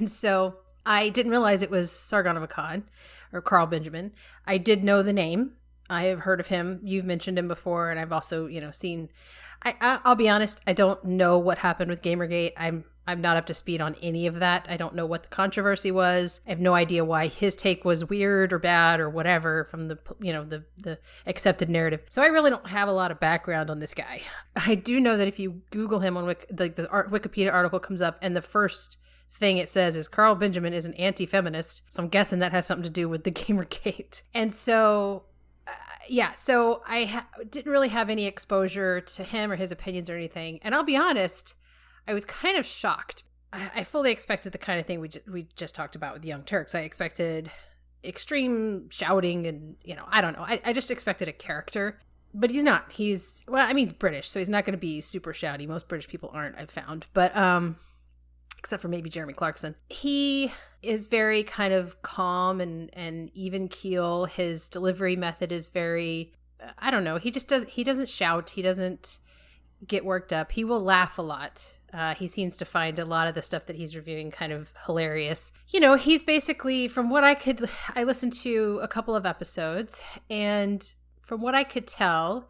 so I didn't realize it was Sargon of Akkad or Carl Benjamin. I did know the name. I have heard of him. You've mentioned him before, and I've also, seen. I'll be honest. I don't know what happened with Gamergate. I'm I'm not up to speed on any of that. I don't know what the controversy was. I have no idea why his take was weird or bad or whatever from the, the accepted narrative. So I really don't have a lot of background on this guy. I do know that if you Google him on the Wikipedia article comes up, and the first thing it says is Carl Benjamin is an anti-feminist. So I'm guessing that has something to do with the Gamergate. And so so I didn't really have any exposure to him or his opinions or anything. And I'll be honest, I was kind of shocked. I fully expected the kind of thing we just talked about with Young Turks. I expected extreme shouting and, I don't know. I just expected a character. But he's not. He's British, so he's not going to be super shouty. Most British people aren't, I've found. But except for maybe Jeremy Clarkson. He is very kind of calm and even keel. His delivery method is very, I don't know. He doesn't shout. He doesn't get worked up. He will laugh a lot. He seems to find a lot of the stuff that he's reviewing kind of hilarious. He's basically, from what I listened to a couple of episodes, and from what I could tell,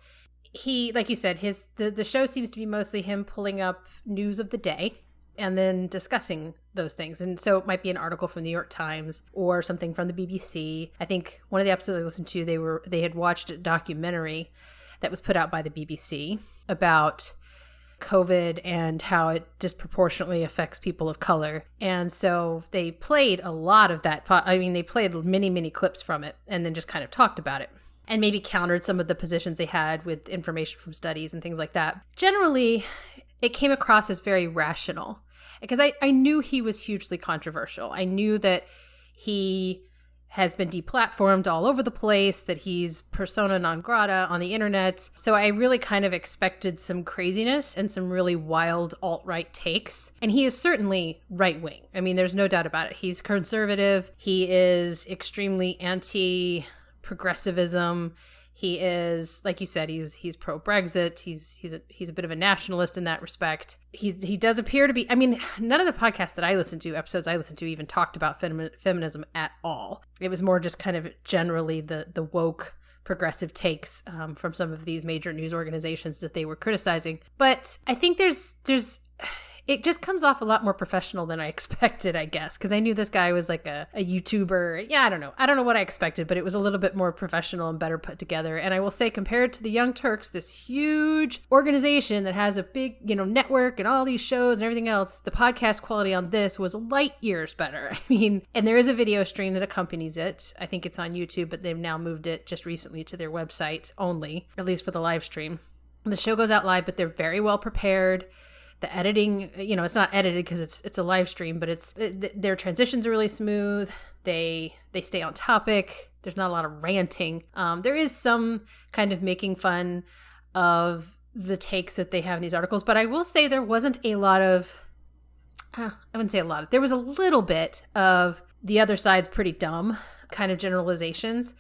he, like you said, the show seems to be mostly him pulling up news of the day and then discussing those things. And so it might be an article from the New York Times or something from the BBC. I think one of the episodes I listened to, they had watched a documentary that was put out by the BBC about COVID and how it disproportionately affects people of color. And so they played a lot of that. They played many, many clips from it and then just kind of talked about it and maybe countered some of the positions they had with information from studies and things like that. Generally, it came across as very rational because I knew he was hugely controversial. I knew that he has been deplatformed all over the place, that he's persona non grata on the internet. So I really kind of expected some craziness and some really wild alt-right takes. And he is certainly right-wing. There's no doubt about it. He's conservative. He is extremely anti-progressivism. He is, like you said, he's pro-Brexit. He's a bit of a nationalist in that respect. He does appear to be. None of the podcasts that I listened to, episodes I listened to, even talked about feminism at all. It was more just kind of generally the woke progressive takes from some of these major news organizations that they were criticizing. But I think there's it just comes off a lot more professional than I expected, I guess, because I knew this guy was like a YouTuber. Yeah, I don't know what I expected, but it was a little bit more professional and better put together. And I will say, compared to the Young Turks, this huge organization that has a big, network and all these shows and everything else, the podcast quality on this was light years better. And there is a video stream that accompanies it. I think it's on YouTube, but they've now moved it just recently to their website only, at least for the live stream. The show goes out live, but they're very well prepared. The editing, it's not edited because it's a live stream, but their transitions are really smooth. They stay on topic. There's not a lot of ranting. There is some kind of making fun of the takes that they have in these articles, but I will say there wasn't a lot of, I wouldn't say a lot. There was a little bit of the other side's pretty dumb kind of generalizations,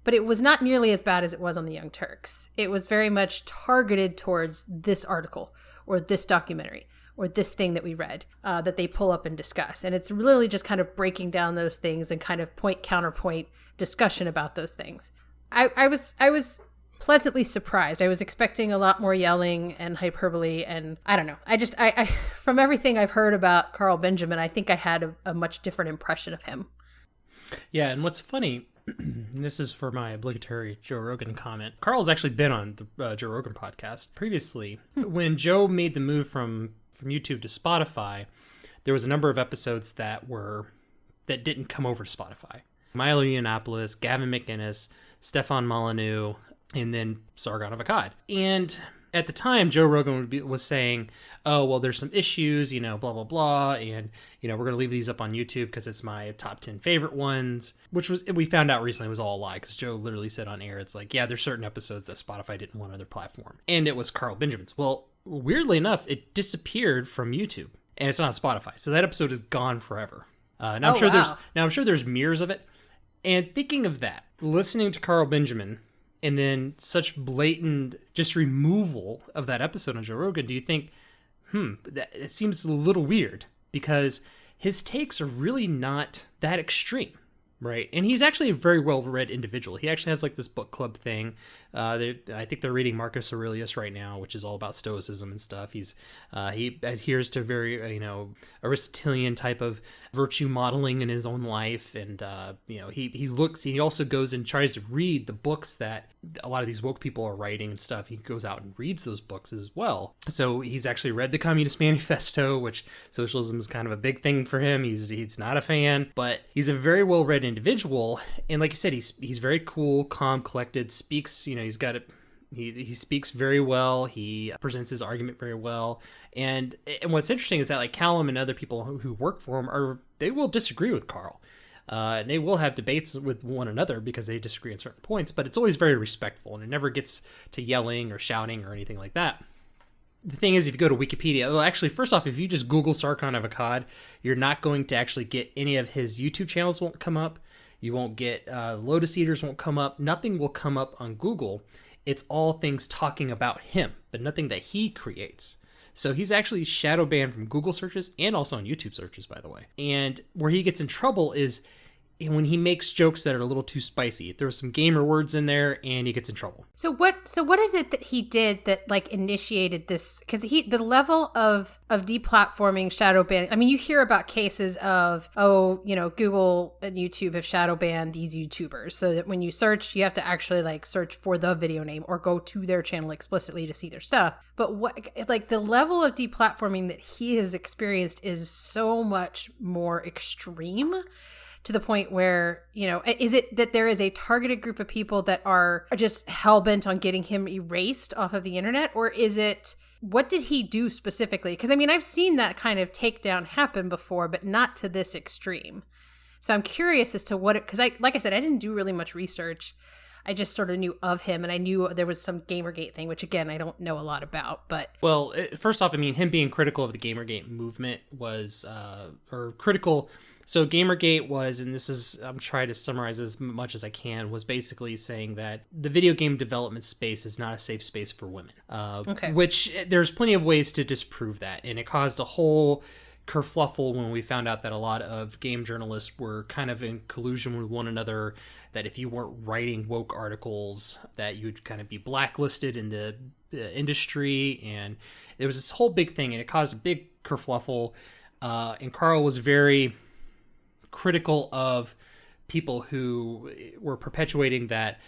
but it was not nearly as bad as it was on the Young Turks. It was very much targeted towards this article or this documentary, or this thing that we read, that they pull up and discuss. And it's literally just kind of breaking down those things and kind of point-counterpoint discussion about those things. I was pleasantly surprised. I was expecting a lot more yelling and hyperbole, and I don't know. I from everything I've heard about Carl Benjamin, I think I had a much different impression of him. Yeah, and what's funny, and this is for my obligatory Joe Rogan comment. Carl's actually been on the Joe Rogan podcast previously. When Joe made the move from YouTube to Spotify, there was a number of episodes that didn't come over to Spotify. Milo Yiannopoulos, Gavin McInnes, Stefan Molyneux, and then Sargon of Akkad. And at the time, Joe Rogan was saying, oh, well, there's some issues, blah, blah, blah. And, we're going to leave these up on YouTube because it's my top 10 favorite ones, which we found out recently was all a lie because Joe literally said on air, it's like, yeah, there's certain episodes that Spotify didn't want on their platform. And it was Carl Benjamin's. Well, weirdly enough, it disappeared from YouTube and it's not on Spotify. So that episode is gone forever. I'm sure there's mirrors of it. And thinking of that, listening to Carl Benjamin, and then such blatant just removal of that episode on Joe Rogan, do you think, it seems a little weird because his takes are really not that extreme. Right. And he's actually a very well-read individual. He actually has like this book club thing. I think they're reading Marcus Aurelius right now, which is all about Stoicism and stuff. He adheres to very, Aristotelian type of virtue modeling in his own life. And, he also goes and tries to read the books that a lot of these woke people are writing and stuff. He goes out and reads those books as well. So he's actually read the Communist Manifesto, which socialism is kind of a big thing for him. He's not a fan, but he's a very well-read individual. And like you said, he's very cool, calm, collected, speaks, he speaks very well. He presents his argument very well. And what's interesting is that like Callum and other people who work for him they will disagree with Carl. And they will have debates with one another because they disagree on certain points, but it's always very respectful and it never gets to yelling or shouting or anything like that. The thing is, if you go to Wikipedia, well, actually, first off, if you just Google Sarkhan of Akkad, you're not going to actually get any of his YouTube channels won't come up. You won't get Lotus Eaters won't come up. Nothing will come up on Google. It's all things talking about him, but nothing that he creates. So he's actually shadow banned from Google searches and also on YouTube searches, by the way. And where he gets in trouble is when he makes jokes that are a little too spicy. There's some gamer words in there and he gets in trouble. So what is it that he did that like initiated this? Because the level of deplatforming, shadow banning, I mean, you hear about cases of, Google and YouTube have shadow banned these YouTubers so that when you search, you have to actually like search for the video name or go to their channel explicitly to see their stuff. But what, like the level of deplatforming that he has experienced is so much more extreme. To the point where, is it that there is a targeted group of people that are just hell-bent on getting him erased off of the internet? Or is it, what did he do specifically? Because, I mean, I've seen that kind of takedown happen before, but not to this extreme. So I'm curious as to because like I said, I didn't do really much research. I just sort of knew of him, and I knew there was some Gamergate thing, which, again, I don't know a lot about. But well, first off, I mean, him being critical of the Gamergate movement was, or critical... So Gamergate was, and I'm trying to summarize as much as I can, was basically saying that the video game development space is not a safe space for women. Okay. Which there's plenty of ways to disprove that. And it caused a whole kerfluffle when we found out that a lot of game journalists were kind of in collusion with one another, that if you weren't writing woke articles, that you'd kind of be blacklisted in the industry. And it was this whole big thing, and it caused a big kerfluffle. And Carl was very critical of people who were perpetuating that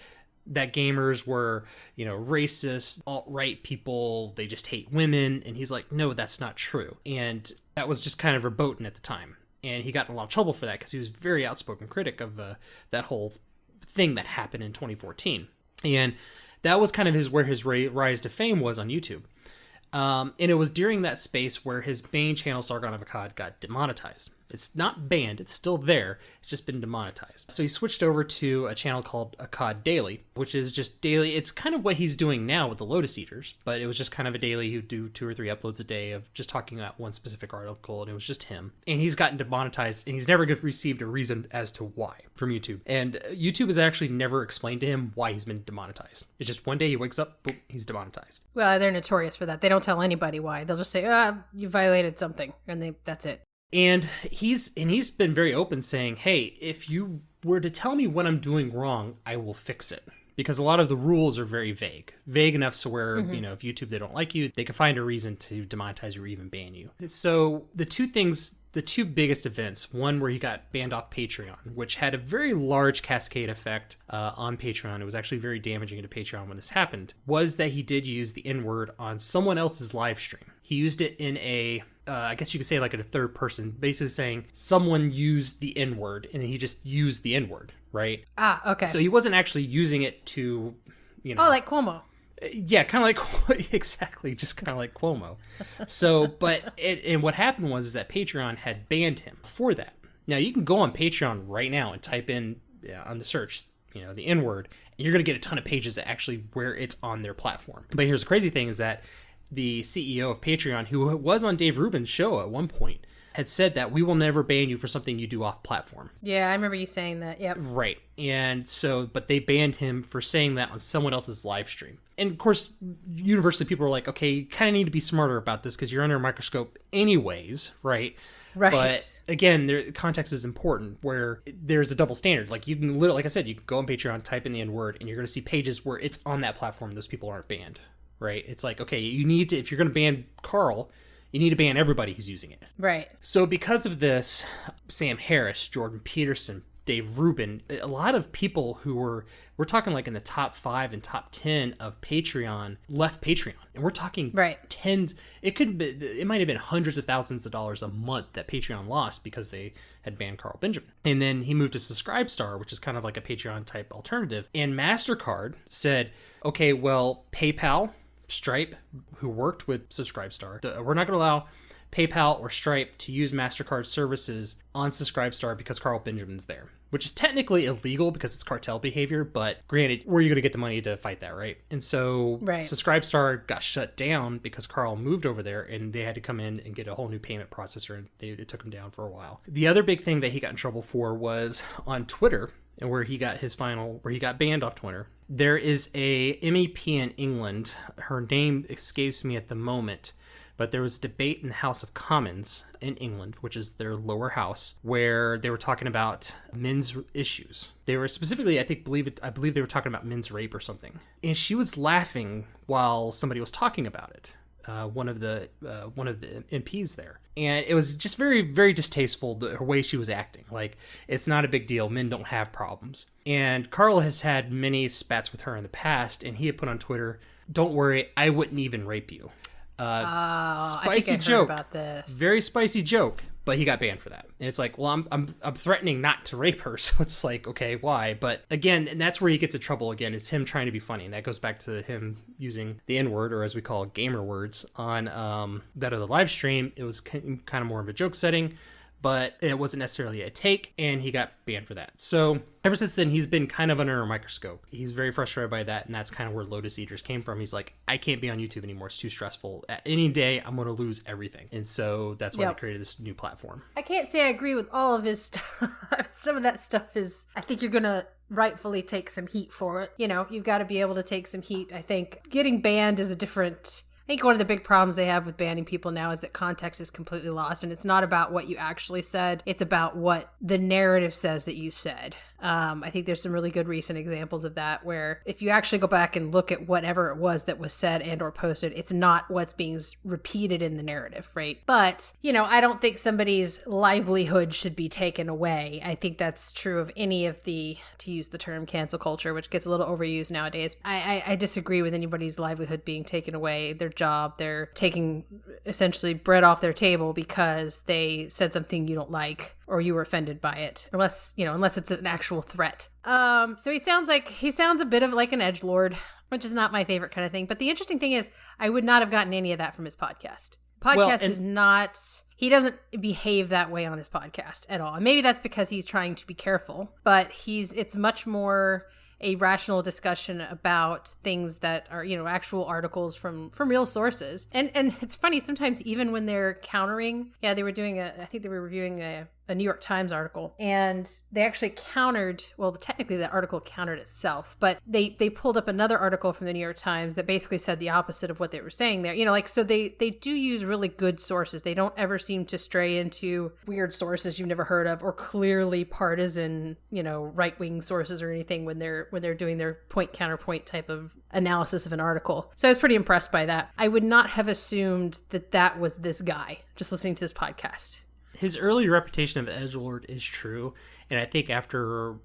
gamers were, racist, alt-right people, they just hate women. And he's like, no, that's not true. And that was just kind of verboten at the time. And he got in a lot of trouble for that because he was a very outspoken critic of that whole thing that happened in 2014. And that was kind of where his rise to fame was on YouTube. And it was during that space where his main channel, Sarkhan of Akkad, got demonetized. It's not banned, it's still there, it's just been demonetized. So he switched over to a channel called Akkad Daily, which is just daily. It's kind of what he's doing now with the Lotus Eaters, but it was just kind of a daily. He would do 2 or 3 uploads a day of just talking about one specific article, and it was just him. And he's gotten demonetized, and he's never received a reason as to why from YouTube. And YouTube has actually never explained to him why he's been demonetized. It's just one day he wakes up, boom, he's demonetized. Well, they're notorious for that. They don't tell anybody why. They'll just say, you violated something, and that's it. And he's been very open, saying, hey, if you were to tell me what I'm doing wrong, I will fix it. Because a lot of the rules are very vague enough so where, if YouTube, they don't like you, they can find a reason to demonetize you or even ban you. So the two biggest events, one where he got banned off Patreon, which had a very large cascade effect on Patreon. It was actually very damaging to Patreon when this happened, was that he did use the N-word on someone else's live stream. He used it in I guess you could say like in a third person, basically saying someone used the N-word and he just used the N-word, right? Okay. So he wasn't actually using it to, Oh, like Cuomo. Yeah, kind of like, exactly, just kind of like Cuomo. So, and what happened was that Patreon had banned him for that. Now, you can go on Patreon right now and type in on the search, the N-word, and you're going to get a ton of pages that actually where it's on their platform. But here's the crazy thing is that the CEO of Patreon, who was on Dave Rubin's show at one point, had said that we will never ban you for something you do off platform. Yeah, I remember you saying that. Yep. Right. And so, but they banned him for saying that on someone else's live stream. And of course, universally, people are like, okay, you kind of need to be smarter about this because you're under a microscope anyways, right? Right. But again, context is important where there's a double standard. Like you can literally, like I said, you can go on Patreon, type in the N-word, and you're going to see pages where it's on that platform. Those people aren't banned, right? It's like, okay, you need to, if you're going to ban Carl, you need to ban everybody who's using it. Right. So because of this, Sam Harris, Jordan Peterson, Dave Rubin, a lot of people who we're talking like in the top 5 and top 10 of Patreon left Patreon. And we're talking tens, it might have been hundreds of thousands of dollars a month that Patreon lost because they had banned Carl Benjamin. And then he moved to Subscribestar, which is kind of like a Patreon type alternative. And MasterCard said, okay, well, PayPal, Stripe, who worked with Subscribestar, we're not going to allow PayPal or Stripe to use MasterCard services on Subscribestar because Carl Benjamin's there, which is technically illegal because it's cartel behavior, but granted, where are you going to get the money to fight that, right? And so Subscribestar got shut down because Carl moved over there and they had to come in and get a whole new payment processor, and it took him down for a while. The other big thing that he got in trouble for was on Twitter, and where he got where he got banned off Twitter. There is a MEP in England, her name escapes me at the moment, but there was a debate in the House of Commons in England, which is their lower house, where they were talking about men's issues. They were specifically, I believe they were talking about men's rape or something. And she was laughing while somebody was talking about it. One of the MPs there. And it was just very, very distasteful, her way she was acting. Like, it's not a big deal. Men don't have problems. And Carl has had many spats with her in the past, and he had put on Twitter, "Don't worry, I wouldn't even rape you." Spicy I think I joke. Heard about this. Very spicy joke, but he got banned for that. And it's like, well, I'm threatening not to rape her, so it's like, okay, why? But again, and that's where he gets in trouble again, is him trying to be funny. And that goes back to him using the N-word, or as we call it, gamer words, on that other live stream. It was kind of more of a joke setting, but it wasn't necessarily a take, and he got banned for that. So ever since then, he's been kind of under a microscope. He's very frustrated by that, and that's kind of where Lotus Eaters came from. He's like, I can't be on YouTube anymore. It's too stressful. At any day, I'm going to lose everything. And so that's why they created this new platform. I can't say I agree with all of his stuff. Some of that stuff is, I think you're going to rightfully take some heat for it. You know, you've got to be able to take some heat. I think getting banned is a different... I think one of the big problems they have with banning people now is that context is completely lost, and it's not about what you actually said. It's about what the narrative says that you said. I think there's some really good recent examples of that, where if you actually go back and look at whatever it was that was said and or posted, it's not what's being repeated in the narrative, right? But, you know, I don't think somebody's livelihood should be taken away. I think that's true of any of the, to use the term cancel culture, which gets a little overused nowadays. I disagree with anybody's livelihood being taken away, their job. They're taking essentially bread off their table because they said something you don't like, or you were offended by it, unless it's an actual threat. So he sounds a bit of like an edgelord, which is not my favorite kind of thing. But the interesting thing is, I would not have gotten any of that from his podcast. He doesn't behave that way on his podcast at all. And maybe that's because he's trying to be careful, but it's much more a rational discussion about things that are, you know, actual articles from real sources. And it's funny, sometimes even when they're countering, I think they were reviewing a New York Times article, and they actually countered, well, technically the article countered itself, but they pulled up another article from the New York Times that basically said the opposite of what they were saying there. You know, like, so they do use really good sources. They don't ever seem to stray into weird sources you've never heard of, or clearly partisan, you know, right-wing sources or anything when they're doing their point counterpoint type of analysis of an article. So I was pretty impressed by that. I would not have assumed that was this guy just listening to this podcast. His early reputation of edgelord is true, and I think after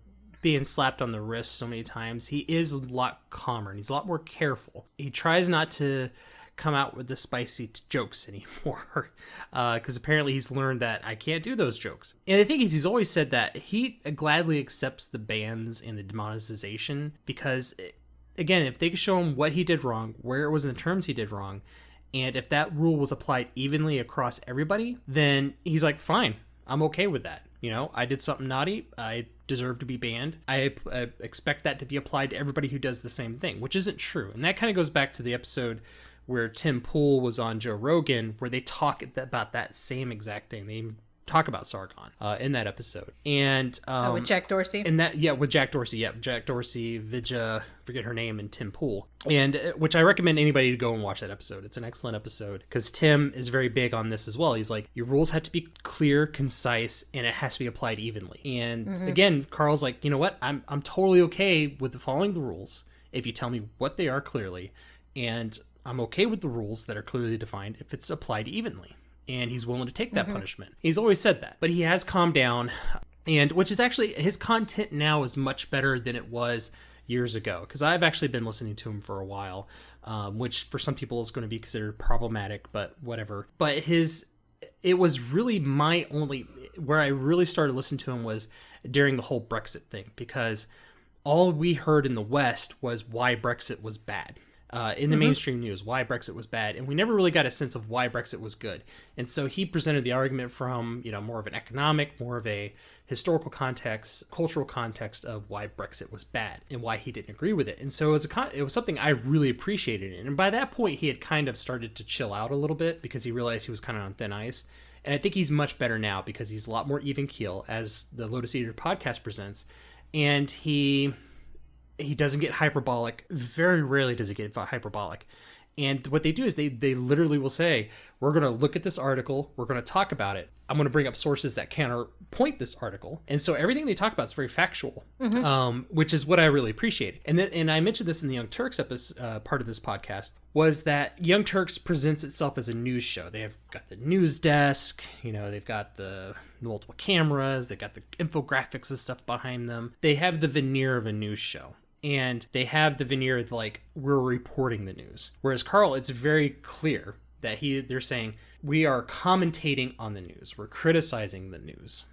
being slapped on the wrist so many times, he is a lot calmer and he's a lot more careful. He tries not to come out with the spicy jokes anymore, because apparently he's learned that I can't do those jokes. And the thing is, he's always said that he gladly accepts the bans and the demonetization, because, again, if they could show him what he did wrong, where it was in the terms he did wrong, and if that rule was applied evenly across everybody, then he's like, fine, I'm okay with that. You know, I did something naughty. I deserve to be banned. I expect that to be applied to everybody who does the same thing, which isn't true. And that kind of goes back to the episode where Tim Pool was on Joe Rogan, where they talk about that same exact thing. They talk about Sargon in that episode. And with Jack Dorsey? With Jack Dorsey. Yeah, Jack Dorsey, Vidya, forget her name, and Tim Pool. And which I recommend anybody to go and watch that episode. It's an excellent episode because Tim is very big on this as well. He's like, your rules have to be clear, concise, and it has to be applied evenly. And again, Carl's like, you know what? I'm totally okay with following the rules if you tell me what they are clearly. And I'm okay with the rules that are clearly defined if it's applied evenly. And he's willing to take that punishment. He's always said that. But he has calmed down, and which is actually, his content now is much better than it was years ago. Because I've actually been listening to him for a while, which for some people is going to be considered problematic, but whatever. But it was really where I really started listening to him was during the whole Brexit thing. Because all we heard in the West was why Brexit was bad. In the mainstream news, why Brexit was bad, and we never really got a sense of why Brexit was good. And so he presented the argument from, more of an economic, more of a historical context, cultural context of why Brexit was bad and why he didn't agree with it. And so it was something I really appreciated. And by that point, he had kind of started to chill out a little bit because he realized he was kind of on thin ice. And I think he's much better now because he's a lot more even keel, as the Lotus Eaters podcast presents, and he doesn't get hyperbolic. Very rarely does he get hyperbolic. And what they do is they literally will say, we're going to look at this article. We're going to talk about it. I'm going to bring up sources that counterpoint this article. And so everything they talk about is very factual, which is what I really appreciate. And I mentioned this in the Young Turks episode, part of this podcast, was that Young Turks presents itself as a news show. They have got the news desk, they've got the multiple cameras, they've got the infographics and stuff behind them. They have the veneer of a news show. And they have the veneer of like, we're reporting the news. Whereas Carl, it's very clear that they're saying, we are commentating on the news. We're criticizing the news.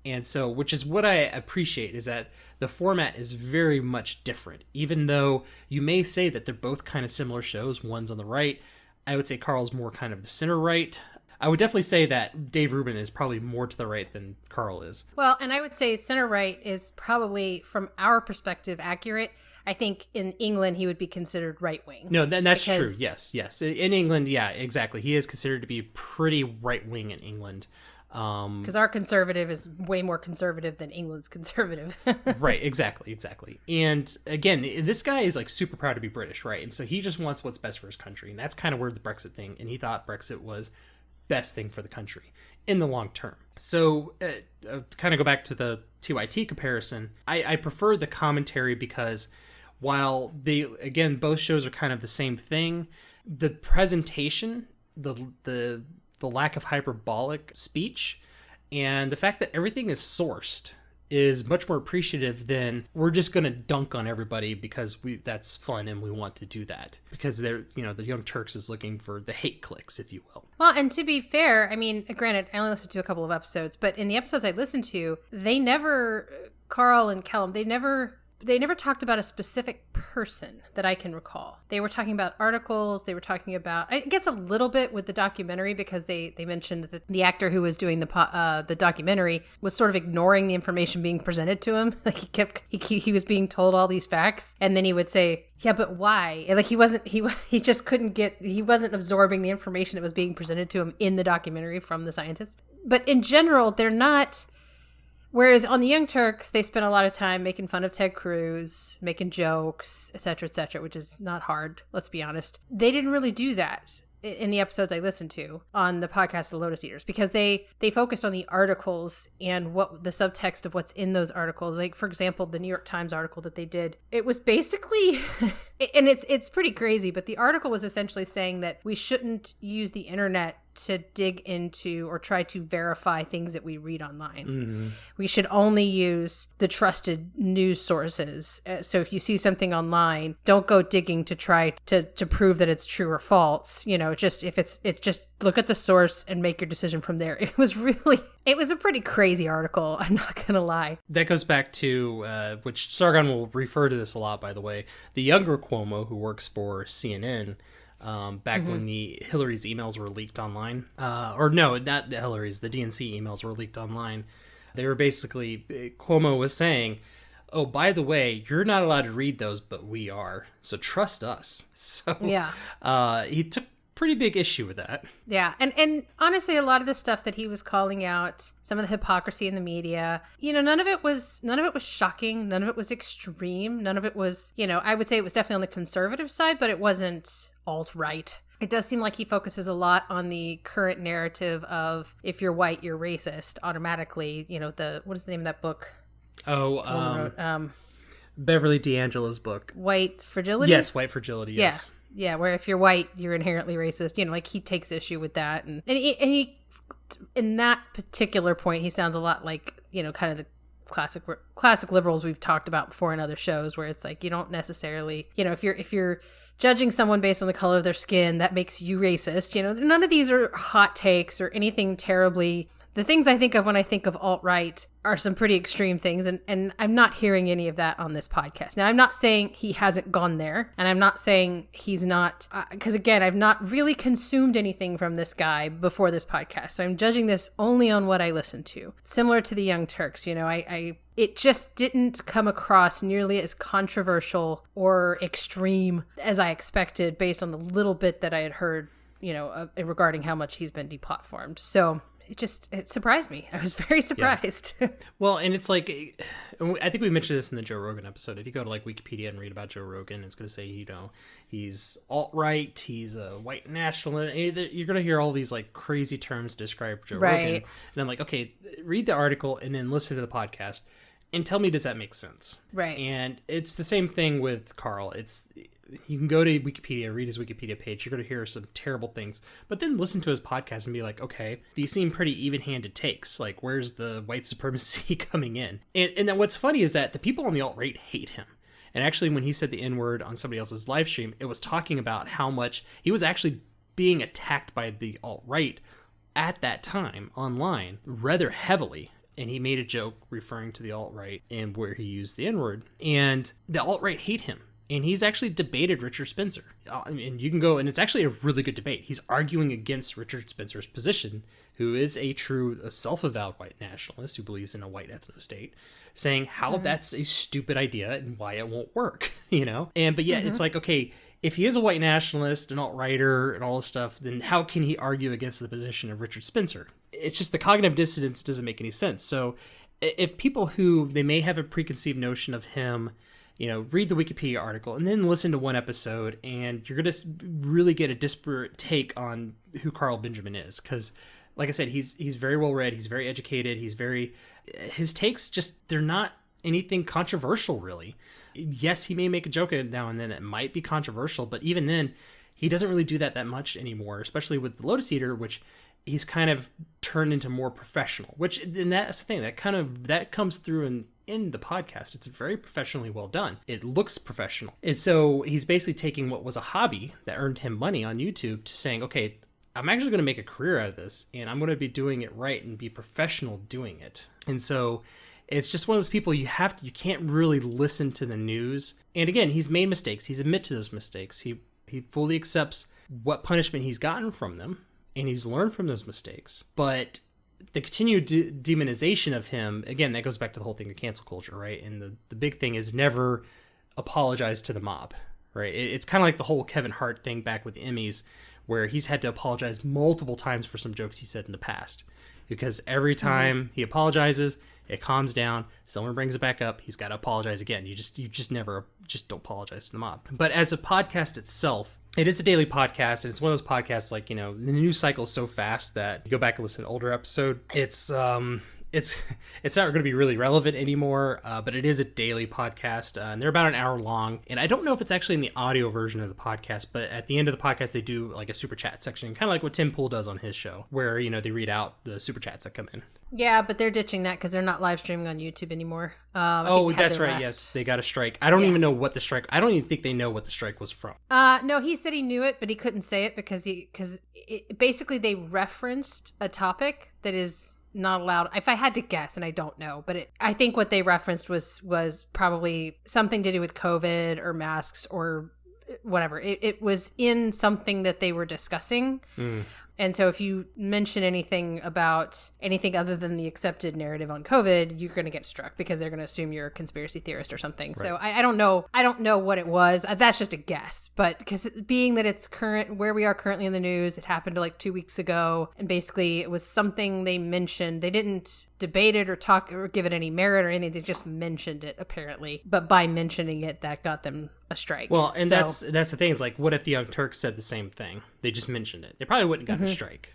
And so, which is what I appreciate, is that the format is very much different. Even though you may say that they're both kind of similar shows, one's on the right, I would say Carl's more kind of the center right. I would definitely say that Dave Rubin is probably more to the right than Carl is. Well, and I would say center right is probably, from our perspective, accurate. I think in England, he would be considered right wing. No, that's true. Yes. In England, yeah, exactly. He is considered to be pretty right wing in England. Because our conservative is way more conservative than England's conservative. Right, exactly. And again, this guy is like super proud to be British, right? And so he just wants what's best for his country. And that's kind of where the Brexit thing, and he thought Brexit was best thing for the country in the long term. So to kind of go back to the TYT comparison, I prefer the commentary because while both shows are kind of the same thing, the presentation, the lack of hyperbolic speech, and the fact that everything is sourced is much more appreciative than we're just going to dunk on everybody because that's fun and we want to do that because the Young Turks is looking for the hate clicks, if you will. Well, and to be fair, I mean, granted, I only listened to a couple of episodes, but in the episodes I listened to, Carl and Callum, they never talked about a specific person that I can recall. They were talking about articles. They were talking about, I guess, a little bit with the documentary because they mentioned that the actor who was doing the documentary was sort of ignoring the information being presented to him. Like he was being told all these facts, and then he would say, "Yeah, but why?" And like he wasn't absorbing the information that was being presented to him in the documentary from the scientists. But in general, they're not. Whereas on the Young Turks, they spent a lot of time making fun of Ted Cruz, making jokes, et cetera, which is not hard, let's be honest. They didn't really do that in the episodes I listened to on the podcast, The Lotus Eaters, because they focused on the articles and what the subtext of what's in those articles. Like, for example, the New York Times article that they did, it was basically, and it's pretty crazy, but the article was essentially saying that we shouldn't use the internet to dig into or try to verify things that we read online. Mm-hmm. We should only use the trusted news sources. So if you see something online, don't go digging to try to prove that it's true or false. Just look at the source and make your decision from there. It was a pretty crazy article. I'm not going to lie. That goes back to, which Sargon will refer to this a lot, by the way, the younger Cuomo who works for CNN, back when the Hillary's emails were leaked online, or no, not Hillary's, the DNC emails were leaked online. They were basically, Cuomo was saying, oh, by the way, you're not allowed to read those, but we are. So trust us. So yeah, he took pretty big issue with that. Yeah. And honestly, a lot of the stuff that he was calling out, some of the hypocrisy in the media, none of it was shocking. None of it was extreme. None of it was, I would say it was definitely on the conservative side, but it wasn't alt-right. It does seem like he focuses a lot on the current narrative of if you're white, you're racist automatically. What is the name of that book? Beverly D'Angelo's book. White Fragility? Yes, White Fragility, yes. Yeah, where if you're white, you're inherently racist. Like he takes issue with that. And he in that particular point, he sounds a lot like, kind of the classic liberals we've talked about before in other shows, where it's like you don't necessarily, if you're judging someone based on the color of their skin, that makes you racist. None of these are hot takes or anything terribly. The things I think of when I think of alt-right are some pretty extreme things, and I'm not hearing any of that on this podcast. Now, I'm not saying he hasn't gone there, and I'm not saying he's not, because again, I've not really consumed anything from this guy before this podcast, so I'm judging this only on what I listened to. Similar to the Young Turks, it just didn't come across nearly as controversial or extreme as I expected based on the little bit that I had heard, regarding how much he's been deplatformed. So it surprised me. I was very surprised. Yeah. Well, and it's like, I think we mentioned this in the Joe Rogan episode. If you go to Wikipedia and read about Joe Rogan, it's going to say, he's alt-right, he's a white nationalist. You're going to hear all these crazy terms to describe Joe Rogan. And I'm like, okay, read the article and then listen to the podcast and tell me, does that make sense? Right. And it's the same thing with Carl. You can go to Wikipedia, read his Wikipedia page. You're going to hear some terrible things, but then listen to his podcast and be like, okay, these seem pretty even-handed takes. Where's the white supremacy coming in? And then what's funny is that the people on the alt-right hate him. And actually, when he said the N-word on somebody else's live stream, it was talking about how much he was actually being attacked by the alt-right at that time online rather heavily. And he made a joke referring to the alt-right and where he used the N-word. And the alt-right hate him. And he's actually debated Richard Spencer. And you can go, and it's actually a really good debate. He's arguing against Richard Spencer's position, who is a self-avowed white nationalist who believes in a white ethno-state, saying how that's a stupid idea and why it won't work, But yet it's like, okay, if he is a white nationalist, an alt-righter, and all this stuff, then how can he argue against the position of Richard Spencer? It's just the cognitive dissonance doesn't make any sense. So if people who, they may have a preconceived notion of him, read the Wikipedia article and then listen to one episode, and you're going to really get a disparate take on who Carl Benjamin is. Because, like I said, he's very well read, he's very educated, his takes they're not anything controversial, really. Yes, he may make a joke now and then that might be controversial, but even then, he doesn't really do that much anymore, especially with the Lotus Eater, which he's kind of turned into more professional, and that's the thing that comes through in the podcast. It's very professionally well done. It looks professional. And so he's basically taking what was a hobby that earned him money on YouTube to saying, okay, I'm actually going to make a career out of this, and I'm going to be doing it right and be professional doing it. And so it's just one of those people you can't really listen to the news. And again, he's made mistakes. He's admitted to those mistakes. He fully accepts what punishment he's gotten from them, and he's learned from those mistakes. But the continued demonization of him, again, that goes back to the whole thing of cancel culture, right? And the big thing is never apologize to the mob, right? It's kind of like the whole Kevin Hart thing back with the Emmys, where he's had to apologize multiple times for some jokes he said in the past. Because every time he apologizes, it calms down, someone brings it back up, he's got to apologize again. You just never don't apologize to the mob. But as a podcast itself, it is a daily podcast, and it's one of those podcasts the news cycle is so fast that you go back and listen to an older episode, it's not going to be really relevant anymore, but it is a daily podcast, and they're about an hour long. And I don't know if it's actually in the audio version of the podcast, but at the end of the podcast, they do a super chat section, kind of like what Tim Pool does on his show, where, they read out the super chats that come in. Yeah, but they're ditching that because they're not live streaming on YouTube anymore. That's right. Yes, they got a strike. I don't even know what the strike. I don't even think they know what the strike was from. No, he said he knew it, but he couldn't say it because basically they referenced a topic that is not allowed. If I had to guess, and I don't know, but I think what they referenced was probably something to do with COVID or masks or whatever. It was in something that they were discussing. And so if you mention anything about anything other than the accepted narrative on COVID, you're going to get struck because they're going to assume you're a conspiracy theorist or something. Right. So I don't know. I don't know what it was. That's just a guess. But because being that it's current, where we are currently in the news, it happened like 2 weeks ago. And basically it was something they mentioned. They didn't debate it or talk or give it any merit or anything. They just mentioned it apparently. But by mentioning it, that got them a strike. Well, and that's the thing. Is like, what if the Young Turks said the same thing? They just mentioned it. They probably wouldn't have gotten a strike.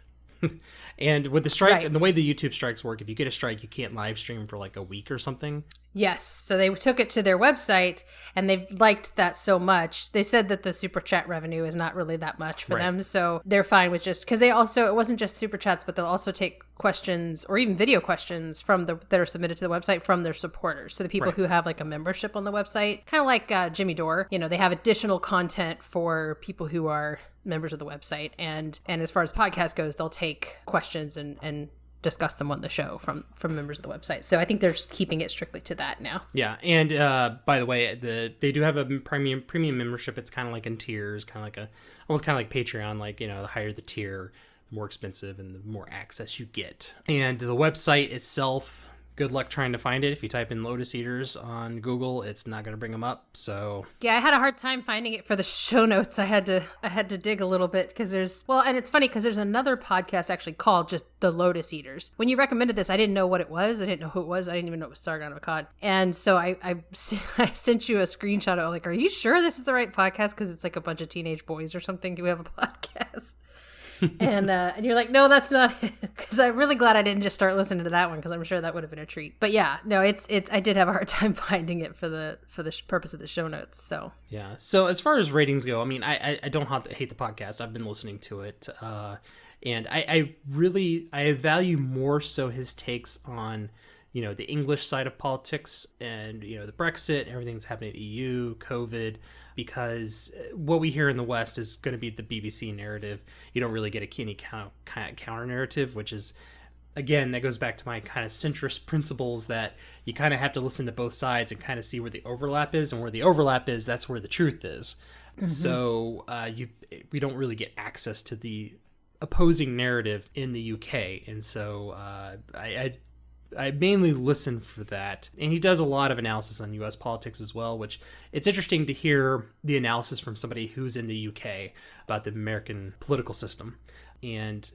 And with the strike, and the way the YouTube strikes work, if you get a strike, you can't live stream for like a week or something. Yes. So they took it to their website and they've liked that so much. They said that the super chat revenue is not really that much for them. So they're fine with just, because they also, it wasn't just super chats, but they'll also take questions or even video questions from that are submitted to the website from their supporters. So the people who have like a membership on the website, kind of like Jimmy Dore, they have additional content for people who are members of the website. And as far as podcast goes, they'll take questions and discuss them on the show from members of the website. So I think they're just keeping it strictly to that now. Yeah, and by the way, they do have a premium membership. It's kind of like in tiers, almost kind of like Patreon. Like, the higher the tier, the more expensive and the more access you get. And the website itself, good luck trying to find it. If you type in Lotus Eaters on Google, it's not going to bring them up. So yeah, I had a hard time finding it for the show notes. I had to dig a little bit because and it's funny because there's another podcast actually called just the Lotus Eaters. When you recommended this, I didn't know what it was. I didn't know who it was. I didn't even know it was Sargon of Akkad. And so I sent you a screenshot of like, are you sure this is the right podcast? Because it's like a bunch of teenage boys or something. Do we have a podcast? And you're like, no, that's not it. Because I'm really glad I didn't just start listening to that one because I'm sure that would have been a treat. But yeah, no, it's I did have a hard time finding it for the purpose of the show notes. So yeah. So as far as ratings go, I mean, I don't hate the podcast. I've been listening to it, and I value more so his takes on the English side of politics and the Brexit, everything that's happening at EU, COVID. Because what we hear in the West is going to be the BBC narrative. You don't really get any kind of counter narrative, which is, again, that goes back to my kind of centrist principles that you kind of have to listen to both sides and kind of see where the overlap is, and where the overlap is, that's where the truth is. Mm-hmm. So we don't really get access to the opposing narrative in the UK, and so I mainly listen for that. And he does a lot of analysis on U.S. politics as well, which it's interesting to hear the analysis from somebody who's in the U.K. about the American political system. And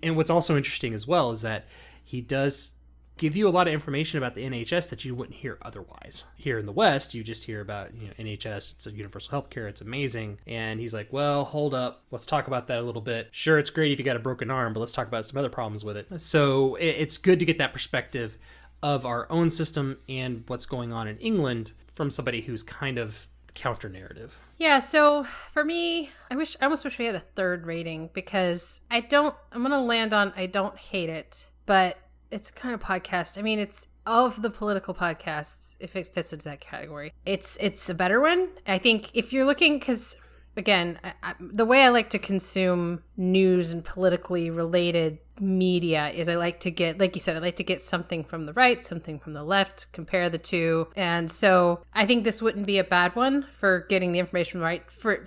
what's also interesting as well is that he does give you a lot of information about the NHS that you wouldn't hear otherwise. Here in the West, you just hear about NHS, it's a universal healthcare, it's amazing. And he's like, well, hold up, let's talk about that a little bit. Sure, it's great if you got a broken arm, but let's talk about some other problems with it. So it's good to get that perspective of our own system and what's going on in England from somebody who's kind of counter narrative. Yeah, so for me, I almost wish we had a third rating because I'm going to land on I don't hate it, but it's kind of podcast. I mean, it's of the political podcasts, if it fits into that category. It's a better one. I think if you're looking, because again, the way I like to consume news and politically related media is I like to get, like you said, I like to get something from the right, something from the left, compare the two. And so I think this wouldn't be a bad one for getting the information from the right, for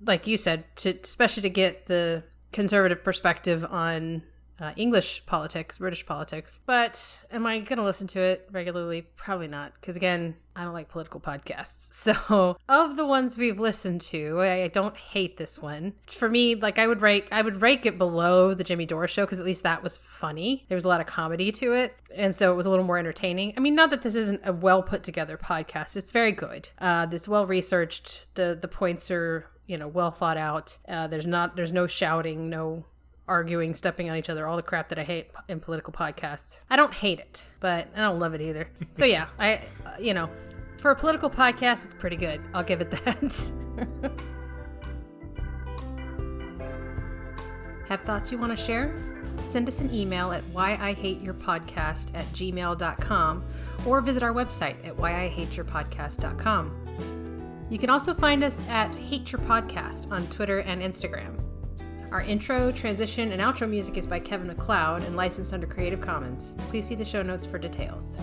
like you said, especially to get the conservative perspective on English politics, British politics. But am I going to listen to it regularly? Probably not. Because again, I don't like political podcasts. So of the ones we've listened to, I don't hate this one. For me, like I would rank it below the Jimmy Dore show because at least that was funny. There was a lot of comedy to it. And so it was a little more entertaining. I mean, not that this isn't a well put together podcast. It's very good. It's well researched. The points are, well thought out. There's no shouting, no arguing, stepping on each other, all the crap that I hate in political podcasts. I don't hate it, but I don't love it either. So yeah, for a political podcast, it's pretty good. I'll give it that. Have thoughts you want to share? Send us an email at whyihateyourpodcast@gmail.com or visit our website at whyihateyourpodcast.com. You can also find us at Hate Your Podcast on Twitter and Instagram. Our intro, transition, and outro music is by Kevin MacLeod and licensed under Creative Commons. Please see the show notes for details.